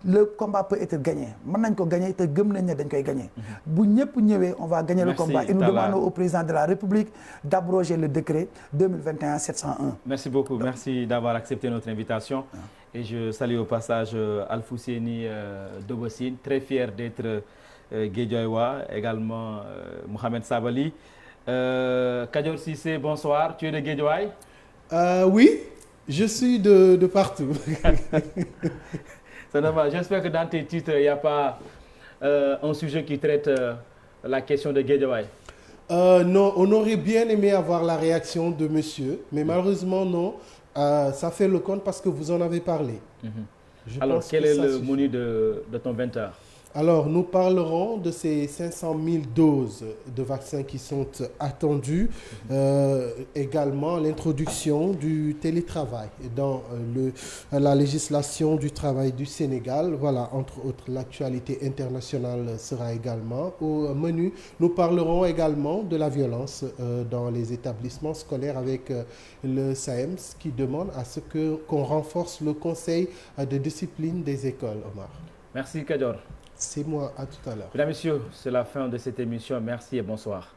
le combat peut être gagné mën nañ ko gagné te gëm nañ ne dañ koy gagné. bu ñëpp ñëwee on va gagner le combat. Et nous demandons au président de la République d'abroger le décret 2021-701. Merci beaucoup, merci d'avoir accepté notre invitation. Et je salue au passage Alfousseni Dobossine, très fier d'être Guédiawaye, également Mohamed Sabali. Kadior Cissé, bonsoir, tu es de Guédiawaye? Oui, je suis de partout. C'est normal. J'espère que dans tes titres, il n'y a pas un sujet qui traite la question de Guédiawaye. Non, on aurait bien aimé avoir la réaction de monsieur, mais malheureusement non. Ça fait le compte parce que vous en avez parlé. Alors, quel est le menu de ton 20h? Alors, nous parlerons de ces 500 000 doses de vaccins qui sont attendues. Également, l'introduction du télétravail dans la législation du travail du Sénégal. Voilà, entre autres, l'actualité internationale sera également au menu. Nous parlerons également de la violence dans les établissements scolaires avec le SAEMS qui demande à ce qu'on renforce le conseil de discipline des écoles, Omar. Merci, Kadior. C'est moi, à tout à l'heure. Mesdames, Messieurs, c'est la fin de cette émission. Merci et bonsoir.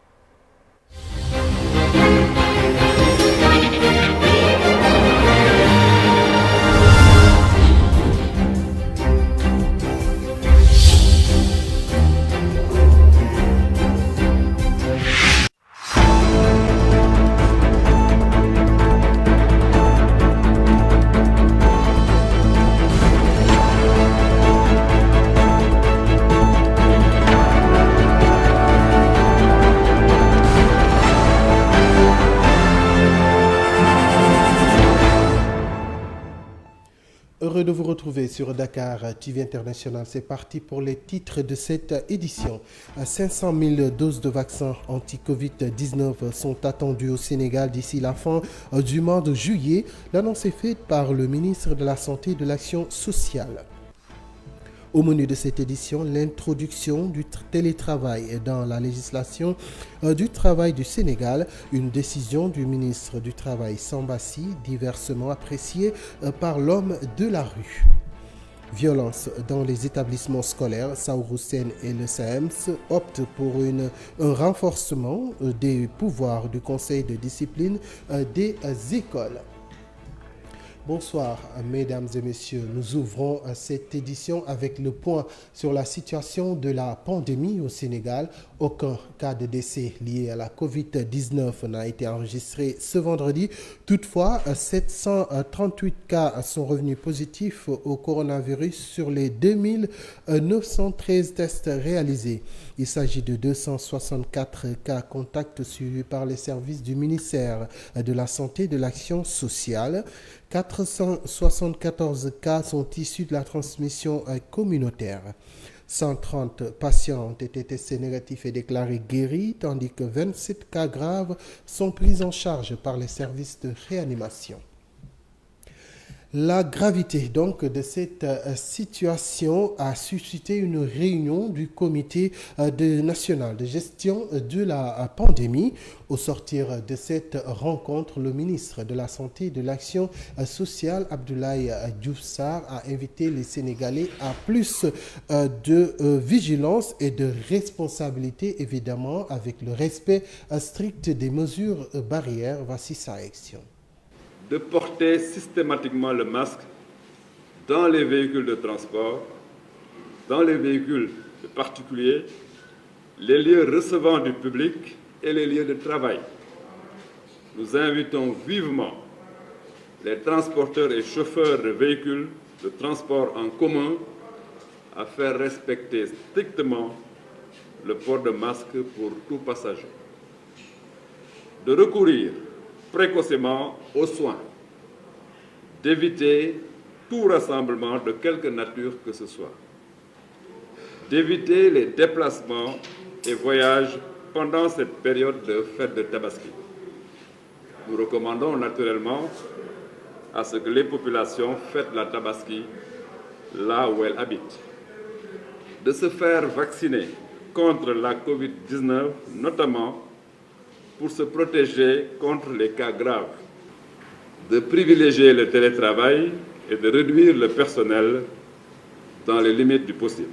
Heureux de vous retrouver sur Dakar TV International. C'est parti pour les titres de cette édition. 500 000 doses de vaccins anti-Covid-19 sont attendues au Sénégal d'ici la fin du mois de juillet. L'annonce est faite par le ministre de la Santé et de l'Action sociale. Au menu de cette édition, l'introduction du télétravail dans la législation du travail du Sénégal, une décision du ministre du Travail Sambassi, diversement appréciée par l'homme de la rue. Violence dans les établissements scolaires, Saourou Sène et le SAEMS optent pour un renforcement des pouvoirs du conseil de discipline des écoles. Bonsoir, mesdames et messieurs. Nous ouvrons cette édition avec le point sur la situation de la pandémie au Sénégal. Aucun cas de décès lié à la Covid-19 n'a été enregistré ce vendredi. Toutefois, 738 cas sont revenus positifs au coronavirus sur les 2913 tests réalisés. Il s'agit de 264 cas contacts suivis par les services du ministère de la Santé et de l'Action sociale. 474 cas sont issus de la transmission communautaire. 130 patients ont été testés négatifs et déclarés guéris, tandis que 27 cas graves sont pris en charge par les services de réanimation. La gravité donc de cette situation a suscité une réunion du comité national de gestion de la pandémie. Au sortir de cette rencontre, le ministre de la Santé et de l'Action sociale, Abdoulaye Diouf Sarr, a invité les Sénégalais à plus de vigilance et de responsabilité, évidemment, avec le respect strict des mesures barrières. Voici sa réaction. De porter systématiquement le masque dans les véhicules de transport, dans les véhicules de particuliers, les lieux recevant du public et les lieux de travail. Nous invitons vivement les transporteurs et chauffeurs de véhicules de transport en commun à faire respecter strictement le port de masque pour tout passager. De recourir précocement aux soins, d'éviter tout rassemblement de quelque nature que ce soit, d'éviter les déplacements et voyages pendant cette période de fête de Tabaski. Nous recommandons naturellement à ce que les populations fêtent la Tabaski là où elles habitent, de se faire vacciner contre la Covid-19, notamment pour se protéger contre les cas graves, de privilégier le télétravail et de réduire le personnel dans les limites du possible.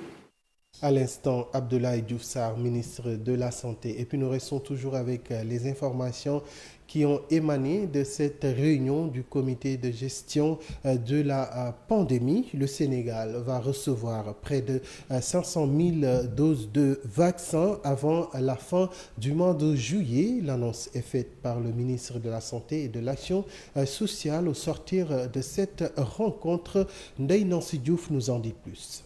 À l'instant, Abdoulaye Diouf Sarr, ministre de la Santé. Et puis nous restons toujours avec les informations qui ont émané de cette réunion du comité de gestion de la pandémie. Le Sénégal va recevoir près de 500 000 doses de vaccins avant la fin du mois de juillet. L'annonce est faite par le ministre de la Santé et de l'Action sociale au sortir de cette rencontre. Ndeye Nancy Diouf nous en dit plus.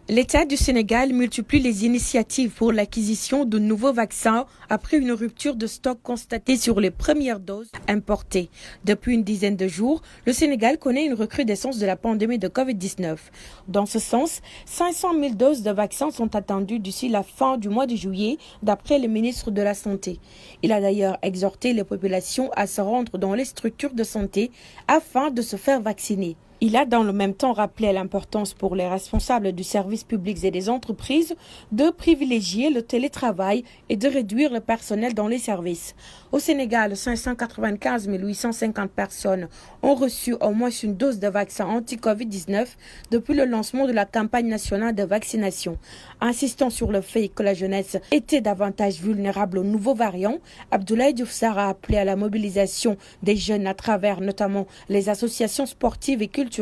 L'État du Sénégal multiplie les initiatives pour l'acquisition de nouveaux vaccins après une rupture de stock constatée sur les premières doses importées. Depuis une dizaine de jours, le Sénégal connaît une recrudescence de la pandémie de Covid-19. Dans ce sens, 500 000 doses de vaccins sont attendues d'ici la fin du mois de juillet, d'après le ministre de la Santé. Il a d'ailleurs exhorté les populations à se rendre dans les structures de santé afin de se faire vacciner. Il a dans le même temps rappelé l'importance pour les responsables du service public et des entreprises de privilégier le télétravail et de réduire le personnel dans les services. Au Sénégal, 595 850 personnes ont reçu au moins une dose de vaccin anti-Covid-19 depuis le lancement de la campagne nationale de vaccination. Insistant sur le fait que la jeunesse était davantage vulnérable aux nouveaux variants, Abdoulaye Diouf Sarr a appelé à la mobilisation des jeunes à travers notamment les associations sportives et culturelles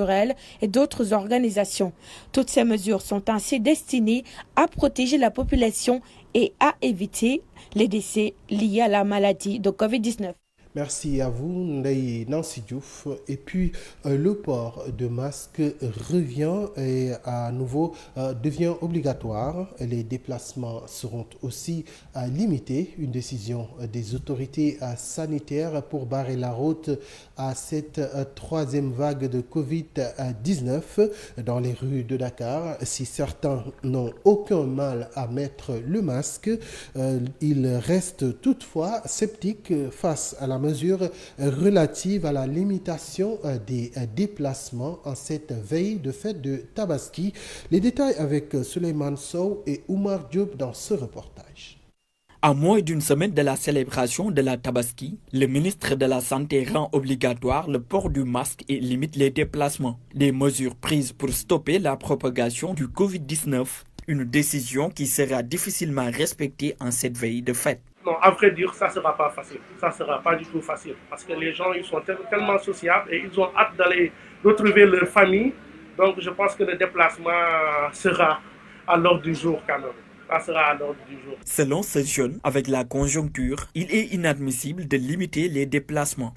et d'autres organisations. Toutes ces mesures sont ainsi destinées à protéger la population et à éviter les décès liés à la maladie de Covid-19. Merci à vous, Ndeye Nancy Diouf. Et puis, le port de masque revient et à nouveau devient obligatoire. Les déplacements seront aussi limités. Une décision des autorités sanitaires pour barrer la route à cette troisième vague de Covid-19 dans les rues de Dakar. Si certains n'ont aucun mal à mettre le masque, ils restent toutefois sceptiques face à la mesure relative à la limitation des déplacements en cette veille de fête de Tabaski. Les détails avec Souleymane Sow et Oumar Diop dans ce reportage. À moins d'une semaine de la célébration de la Tabaski, le ministre de la Santé rend obligatoire le port du masque et limite les déplacements. Des mesures prises pour stopper la propagation du Covid-19, une décision qui sera difficilement respectée en cette veille de fête. Non, à vrai dire, ça ne sera pas facile. Ça ne sera pas du tout facile. Parce que les gens, ils sont tellement sociables et ils ont hâte d'aller retrouver leur famille. Donc, je pense que le déplacement sera à l'ordre du jour quand même. Ça sera à l'ordre du jour. Selon ce jeune, avec la conjoncture, il est inadmissible de limiter les déplacements.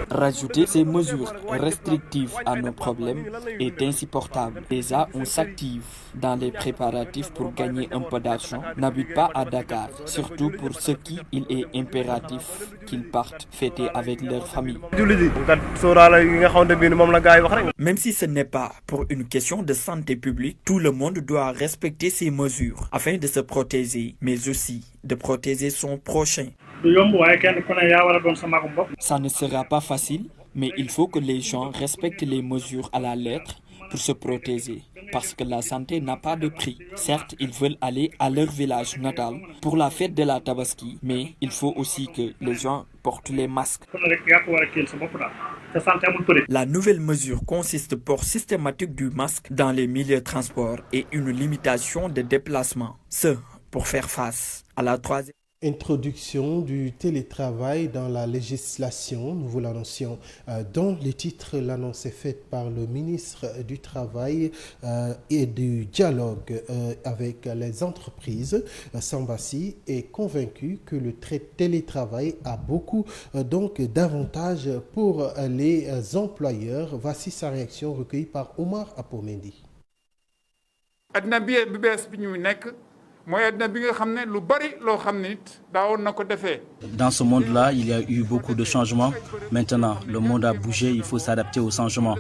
Rajouter ces mesures restrictives à nos problèmes est insupportable. Déjà, on s'active dans les préparatifs pour gagner un peu d'argent, n'habite pas à Dakar, surtout pour ceux qui il est impératif qu'ils partent fêter avec leur famille. Même si ce n'est pas pour une question de santé publique, tout le monde doit respecter ces mesures afin de se protéger, mais aussi de protéger son prochain. Ça ne sera pas facile, mais il faut que les gens respectent les mesures à la lettre pour se protéger, parce que la santé n'a pas de prix. Certes, ils veulent aller à leur village natal pour la fête de la Tabaski, mais il faut aussi que les gens portent les masques. La nouvelle mesure consiste au port systématique du masque dans les milieux de transport et une limitation de déplacement. Ce, pour faire face à la troisième. Introduction du télétravail dans la législation, nous vous l'annoncions dans les titres. L'annonce est faite par le ministre du Travail et du Dialogue avec les entreprises. Sambassi est convaincu que le télétravail a beaucoup donc d'avantages pour les employeurs. Voici sa réaction recueillie par Omar Apomendi. Dans ce monde-là, il y a eu beaucoup de changements. Maintenant, le monde a bougé, il faut s'adapter aux changements.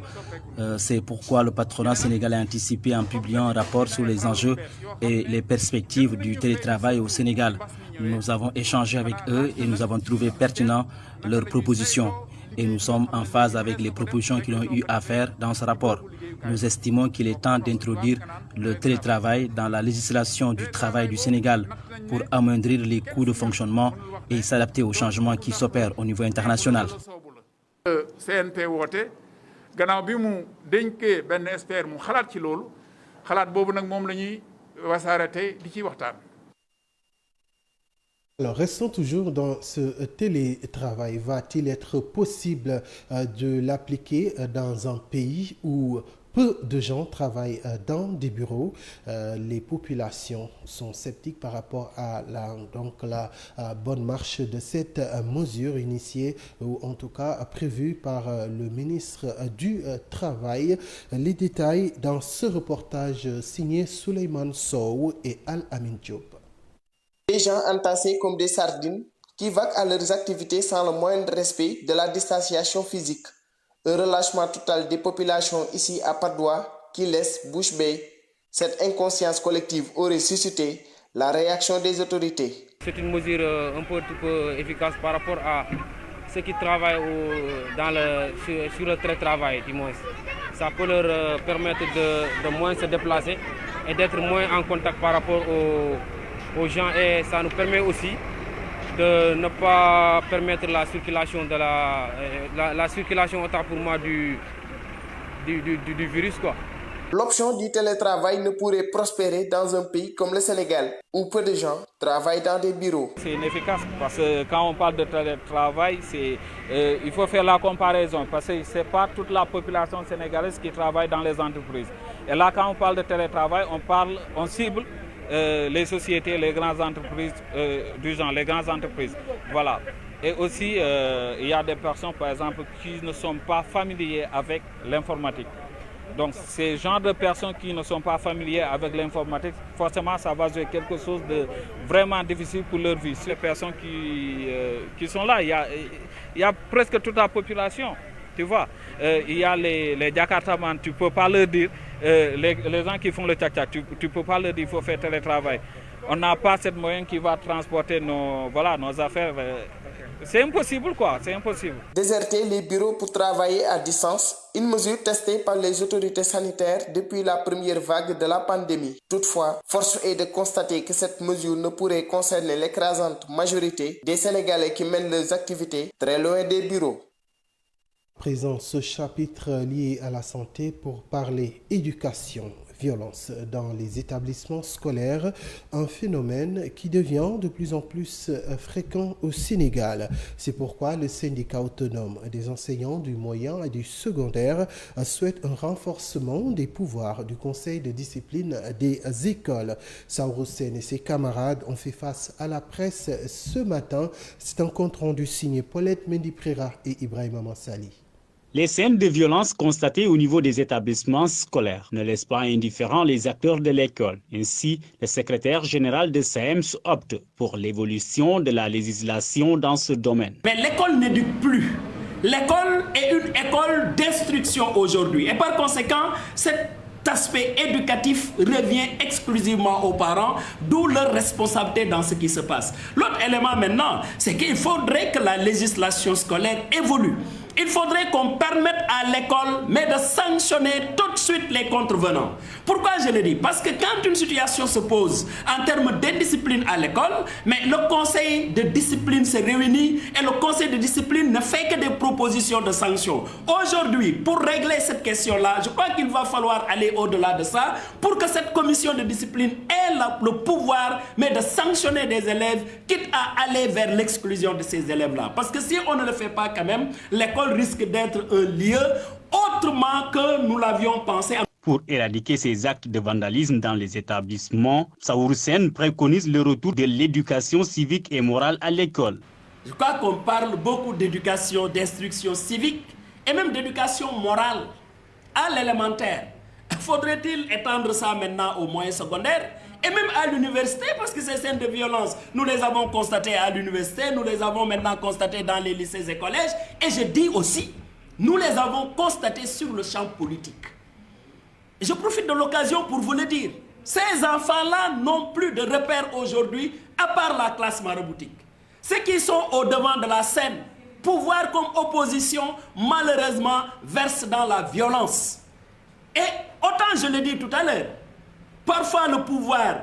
C'est pourquoi le patronat sénégalais a anticipé en publiant un rapport sur les enjeux et les perspectives du télétravail au Sénégal. Nous avons échangé avec eux et nous avons trouvé pertinent leurs propositions. Et nous sommes en phase avec les propositions qu'ils ont eu à faire dans ce rapport. Nous estimons qu'il est temps d'introduire le télétravail dans la législation du travail du Sénégal pour amoindrir les coûts de fonctionnement et s'adapter aux changements qui s'opèrent au niveau international. gannaaw bi mu dénkee benn expert mu xalaat ci loolu xalaat boobu nag moom la ñuy wasaare tey di ci waxtaan. Alors, restons toujours dans ce télétravail. Va-t-il être possible de l'appliquer dans un pays où peu de gens travaillent dans des bureaux? Les populations sont sceptiques par rapport à la bonne marche de cette mesure initiée ou en tout cas prévue par le ministre du Travail. Les détails dans ce reportage signé Souleymane Sow et Al-Amin Diop. Des gens entassés comme des sardines qui vaquent à leurs activités sans le moindre respect de la distanciation physique. Un relâchement total des populations ici à Patte d'Oie qui laisse bouche bée. Cette inconscience collective aurait suscité la réaction des autorités. C'est une mesure un peu efficace par rapport à ceux qui travaillent sur le télétravail, du moins. Ça peut leur permettre de moins se déplacer et d'être moins en contact par rapport aux gens, et ça nous permet aussi de ne pas permettre la circulation de la circulation autant pour moi du virus, quoi. L'option du télétravail ne pourrait prospérer dans un pays comme le Sénégal, où peu de gens travaillent dans des bureaux. C'est inefficace parce que quand on parle de télétravail, il faut faire la comparaison parce que ce n'est pas toute la population sénégalaise qui travaille dans les entreprises. Et là, quand on parle de télétravail, on cible les sociétés, les grandes entreprises du genre, les grandes entreprises. Voilà. Et aussi, il y a des personnes, par exemple, qui ne sont pas familiers avec l'informatique. Donc, ces genres de personnes qui ne sont pas familiers avec l'informatique, forcément, ça va jouer quelque chose de vraiment difficile pour leur vie. Les personnes qui sont là, il y a presque toute la population. Tu vois, il y a les Jakartamans, tu ne peux pas leur dire, les gens qui font le tchak-tchak, tu ne peux pas leur dire qu'il faut faire télétravail. On n'a pas cette moyen qui va transporter nos affaires. C'est impossible, quoi, c'est impossible. Déserter les bureaux pour travailler à distance, une mesure testée par les autorités sanitaires depuis la première vague de la pandémie. Toutefois, force est de constater que cette mesure ne pourrait concerner l'écrasante majorité des Sénégalais qui mènent leurs activités très loin des bureaux. Présent ce chapitre lié à la santé pour parler éducation, violence dans les établissements scolaires, un phénomène qui devient de plus en plus fréquent au Sénégal. C'est pourquoi le syndicat autonome des enseignants du moyen et du secondaire souhaite un renforcement des pouvoirs du conseil de discipline des écoles. Saourou Sène et ses camarades ont fait face à la presse ce matin. C'est un compte rendu signé Paulette Mendy-Prera et Ibrahima Mansali. Les scènes de violence constatées au niveau des établissements scolaires ne laissent pas indifférents les acteurs de l'école. Ainsi, le secrétaire général de SAEMS opte pour l'évolution de la législation dans ce domaine. Mais l'école n'éduque plus. L'école est une école d'instruction aujourd'hui. Et par conséquent, cet aspect éducatif revient exclusivement aux parents, d'où leur responsabilité dans ce qui se passe. L'autre élément maintenant, c'est qu'il faudrait que la législation scolaire évolue. Il faudrait qu'on permette à l'école, mais de sanctionner tout de suite les contrevenants. Pourquoi je le dis? Parce que quand une situation se pose en termes d'indiscipline à l'école, mais le conseil de discipline se réunit et le conseil de discipline ne fait que des propositions de sanctions. Aujourd'hui, pour régler cette question-là, je crois qu'il va falloir aller au-delà de ça pour que cette commission de discipline ait le pouvoir, mais de sanctionner des élèves, quitte à aller vers l'exclusion de ces élèves-là. Parce que si on ne le fait pas quand même, l'école risque d'être un lieu autrement que nous l'avions pensé. Pour éradiquer ces actes de vandalisme dans les établissements, Saourou Sène préconise le retour de l'éducation civique et morale à l'école. Je crois qu'on parle beaucoup d'éducation, d'instruction civique et même d'éducation morale à l'élémentaire. Faudrait-il étendre ça maintenant au moyen secondaire et même à l'université, parce que ces scènes de violence, nous les avons constatées à l'université, nous les avons maintenant constatées dans les lycées et collèges, et je dis aussi, nous les avons constatées sur le champ politique. Et je profite de l'occasion pour vous le dire, ces enfants-là n'ont plus de repères aujourd'hui, à part la classe maraboutique. Ceux qui sont au devant de la scène, pouvoir comme opposition, malheureusement, versent dans la violence. Et autant je l'ai dit tout à l'heure, parfois le pouvoir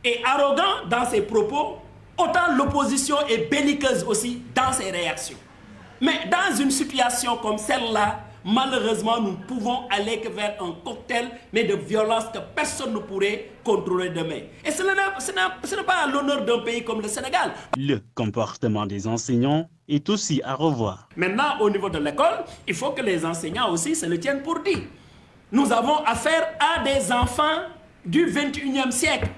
est arrogant dans ses propos, autant l'opposition est belliqueuse aussi dans ses réactions. Mais dans une situation comme celle-là, malheureusement, nous ne pouvons aller que vers un cocktail, mais de violence que personne ne pourrait contrôler demain. Et ce n'est pas à l'honneur d'un pays comme le Sénégal. Le comportement des enseignants est aussi à revoir. Maintenant, au niveau de l'école, il faut que les enseignants aussi se le tiennent pour dit. Nous avons affaire à des enfants du 21e siècle.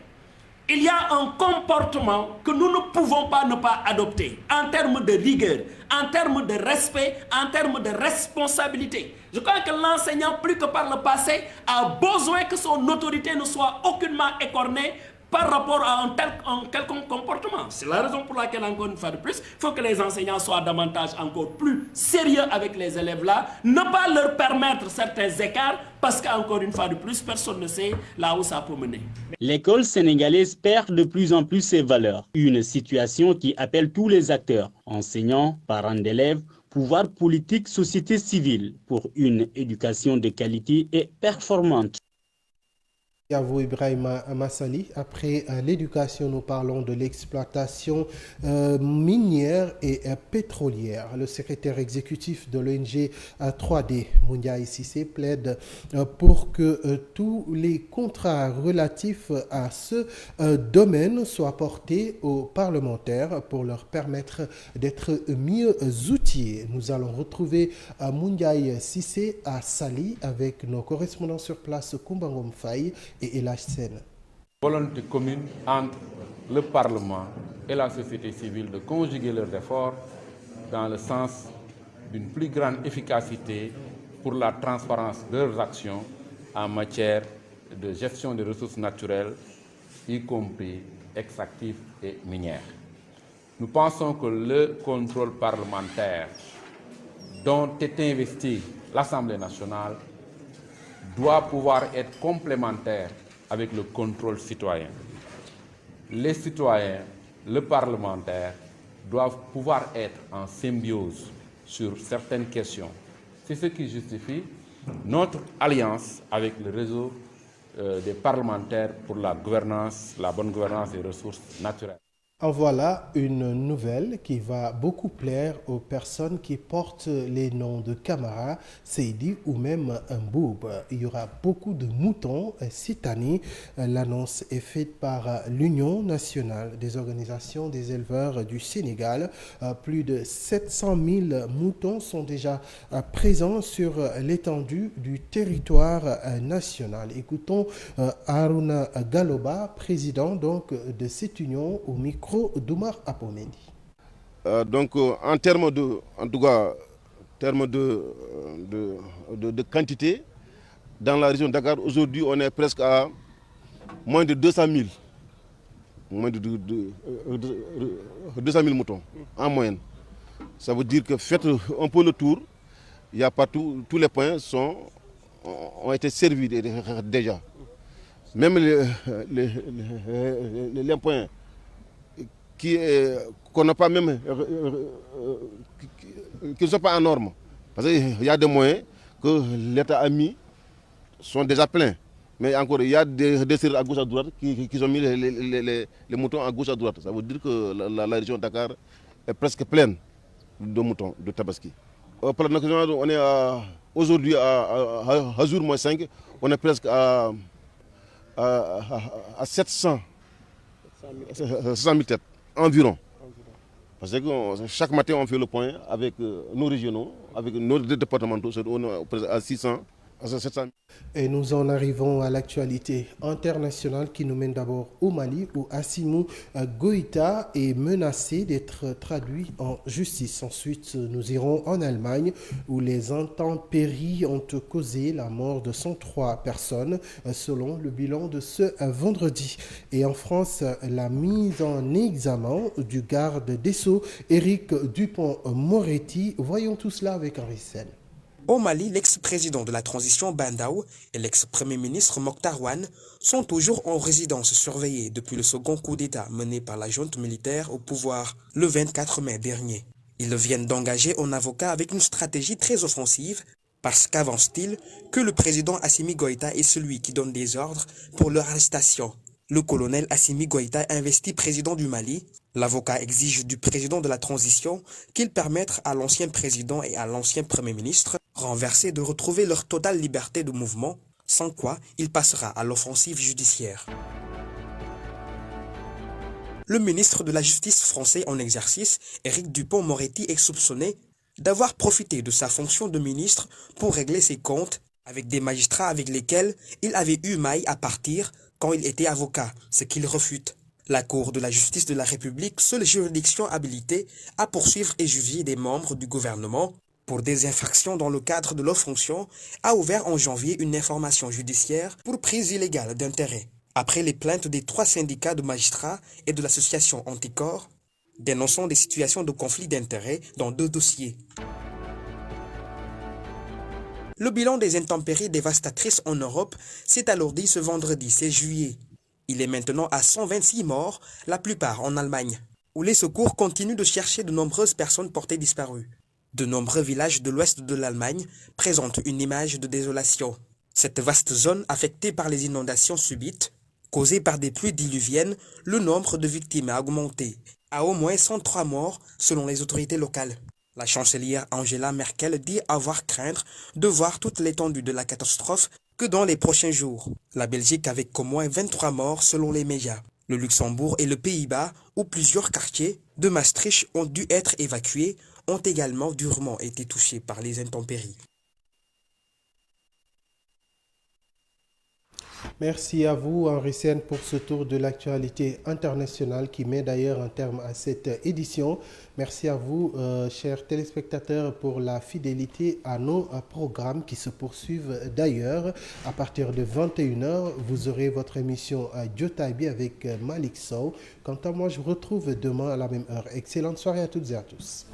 Il y a un comportement que nous ne pouvons pas ne pas adopter en termes de rigueur, en termes de respect, en termes de responsabilité. Je crois que l'enseignant, plus que par le passé, a besoin que son autorité ne soit aucunement écornée par rapport à un quelconque comportement. C'est la raison pour laquelle, encore une fois de plus, il faut que les enseignants soient davantage encore plus sérieux avec les élèves-là, ne pas leur permettre certains écarts, parce qu'encore une fois de plus, personne ne sait là où ça peut mener. L'école sénégalaise perd de plus en plus ses valeurs. Une situation qui appelle tous les acteurs, enseignants, parents d'élèves, pouvoir politique, société civile, pour une éducation de qualité et performante. À vous, Ibrahima Massali. Après l'éducation, nous parlons de l'exploitation minière et pétrolière. Le secrétaire exécutif de l'ONG 3D, Moundiaye Cissé, plaide pour que tous les contrats relatifs à ce domaine soient portés aux parlementaires pour leur permettre d'être mieux outillés. Nous allons retrouver Moundiaye Cissé à Saly avec nos correspondants sur place, Kumbangom Faye et la scène. Volonté commune entre le Parlement et la société civile de conjuguer leurs efforts dans le sens d'une plus grande efficacité pour la transparence de leurs actions en matière de gestion des ressources naturelles, y compris extractives et minières. Nous pensons que le contrôle parlementaire dont est investie l'Assemblée nationale doit pouvoir être complémentaire avec le contrôle citoyen. Les citoyens, le parlementaire, doivent pouvoir être en symbiose sur certaines questions. C'est ce qui justifie notre alliance avec le réseau des parlementaires pour la gouvernance, la bonne gouvernance des ressources naturelles. En voilà une nouvelle qui va beaucoup plaire aux personnes qui portent les noms de Camara, Seydi ou même Mboub. Il y aura beaucoup de moutons cette année. L'annonce est faite par l'Union nationale des organisations des éleveurs du Sénégal. Plus de 700 000 moutons sont déjà présents sur l'étendue du territoire national. Écoutons Aruna Galoba, président donc de cette union, au micro d'Oumar Apomendi. En termes de quantité, dans la région de Dakar, aujourd'hui, on est presque à moins de 200 000. Moins de 200 000 moutons, en moyenne. Ça veut dire que faites un peu le tour, il y a partout, tous les points ont été servis déjà. Même les points qu'on n'a pas même, qui ne sont pas en norme. Parce qu'il y a des moyens que l'État a mis, sont déjà pleins. Mais encore, il y a des serres à gauche à droite qui ont mis les moutons à gauche à droite. Ça veut dire que la région de Dakar est presque pleine de moutons, de tabaski. Au plan national, on est aujourd'hui à jour moins 5, on est presque à 700 000 têtes. Environ. Parce que chaque matin, on fait le point avec nos régionaux, avec nos départementaux, on est à 600, à 700. Et nous en arrivons à l'actualité internationale qui nous mène d'abord au Mali, où Assimi Goïta est menacé d'être traduit en justice. Ensuite, nous irons en Allemagne, où les intempéries ont causé la mort de 103 personnes, selon le bilan de ce vendredi. Et en France, la mise en examen du garde des Sceaux, Éric Dupond-Moretti. Voyons tout cela avec Henri Sène. Au Mali, l'ex-président de la transition Bandaou et l'ex-premier ministre Mokhtar Ouane sont toujours en résidence surveillée depuis le second coup d'État mené par la junte militaire au pouvoir le 24 mai dernier. Ils viennent d'engager un avocat avec une stratégie très offensive parce qu'avance-t-il que le président Assimi Goïta est celui qui donne des ordres pour leur arrestation. Le colonel Assimi Goïta investi président du Mali. L'avocat exige du président de la transition qu'il permette à l'ancien président et à l'ancien premier ministre renversés de retrouver leur totale liberté de mouvement, sans quoi il passera à l'offensive judiciaire. Le ministre de la Justice français en exercice, Éric Dupond-Moretti, est soupçonné d'avoir profité de sa fonction de ministre pour régler ses comptes avec des magistrats avec lesquels il avait eu maille à partir quand il était avocat, ce qu'il refute. La Cour de la justice de la République, seule juridiction habilitée à poursuivre et juger des membres du gouvernement pour des infractions dans le cadre de leurs fonctions, a ouvert en janvier une information judiciaire pour prise illégale d'intérêt. Après les plaintes des 3 syndicats de magistrats et de l'association Anticorps, dénonçant des situations de conflit d'intérêts dans 2 dossiers. Le bilan des intempéries dévastatrices en Europe s'est alourdi ce vendredi 16 juillet. Il est maintenant à 126 morts, la plupart en Allemagne, où les secours continuent de chercher de nombreuses personnes portées disparues. De nombreux villages de l'ouest de l'Allemagne présentent une image de désolation. Cette vaste zone affectée par les inondations subites, causées par des pluies diluviennes, le nombre de victimes a augmenté, à au moins 103 morts selon les autorités locales. La chancelière Angela Merkel dit avoir craindre de voir toute l'étendue de la catastrophe que dans les prochains jours. La Belgique avec au moins 23 morts selon les médias. Le Luxembourg et le Pays-Bas, où plusieurs quartiers de Maastricht ont dû être évacués, ont également durement été touchés par les intempéries. Merci à vous, Henri Sène, pour ce tour de l'actualité internationale qui met d'ailleurs un terme à cette édition. Merci à vous, chers téléspectateurs, pour la fidélité à nos programmes qui se poursuivent d'ailleurs. À partir de 21h, vous aurez votre émission Jotaïbi avec Malik Sow. Quant à moi, je vous retrouve demain à la même heure. Excellente soirée à toutes et à tous.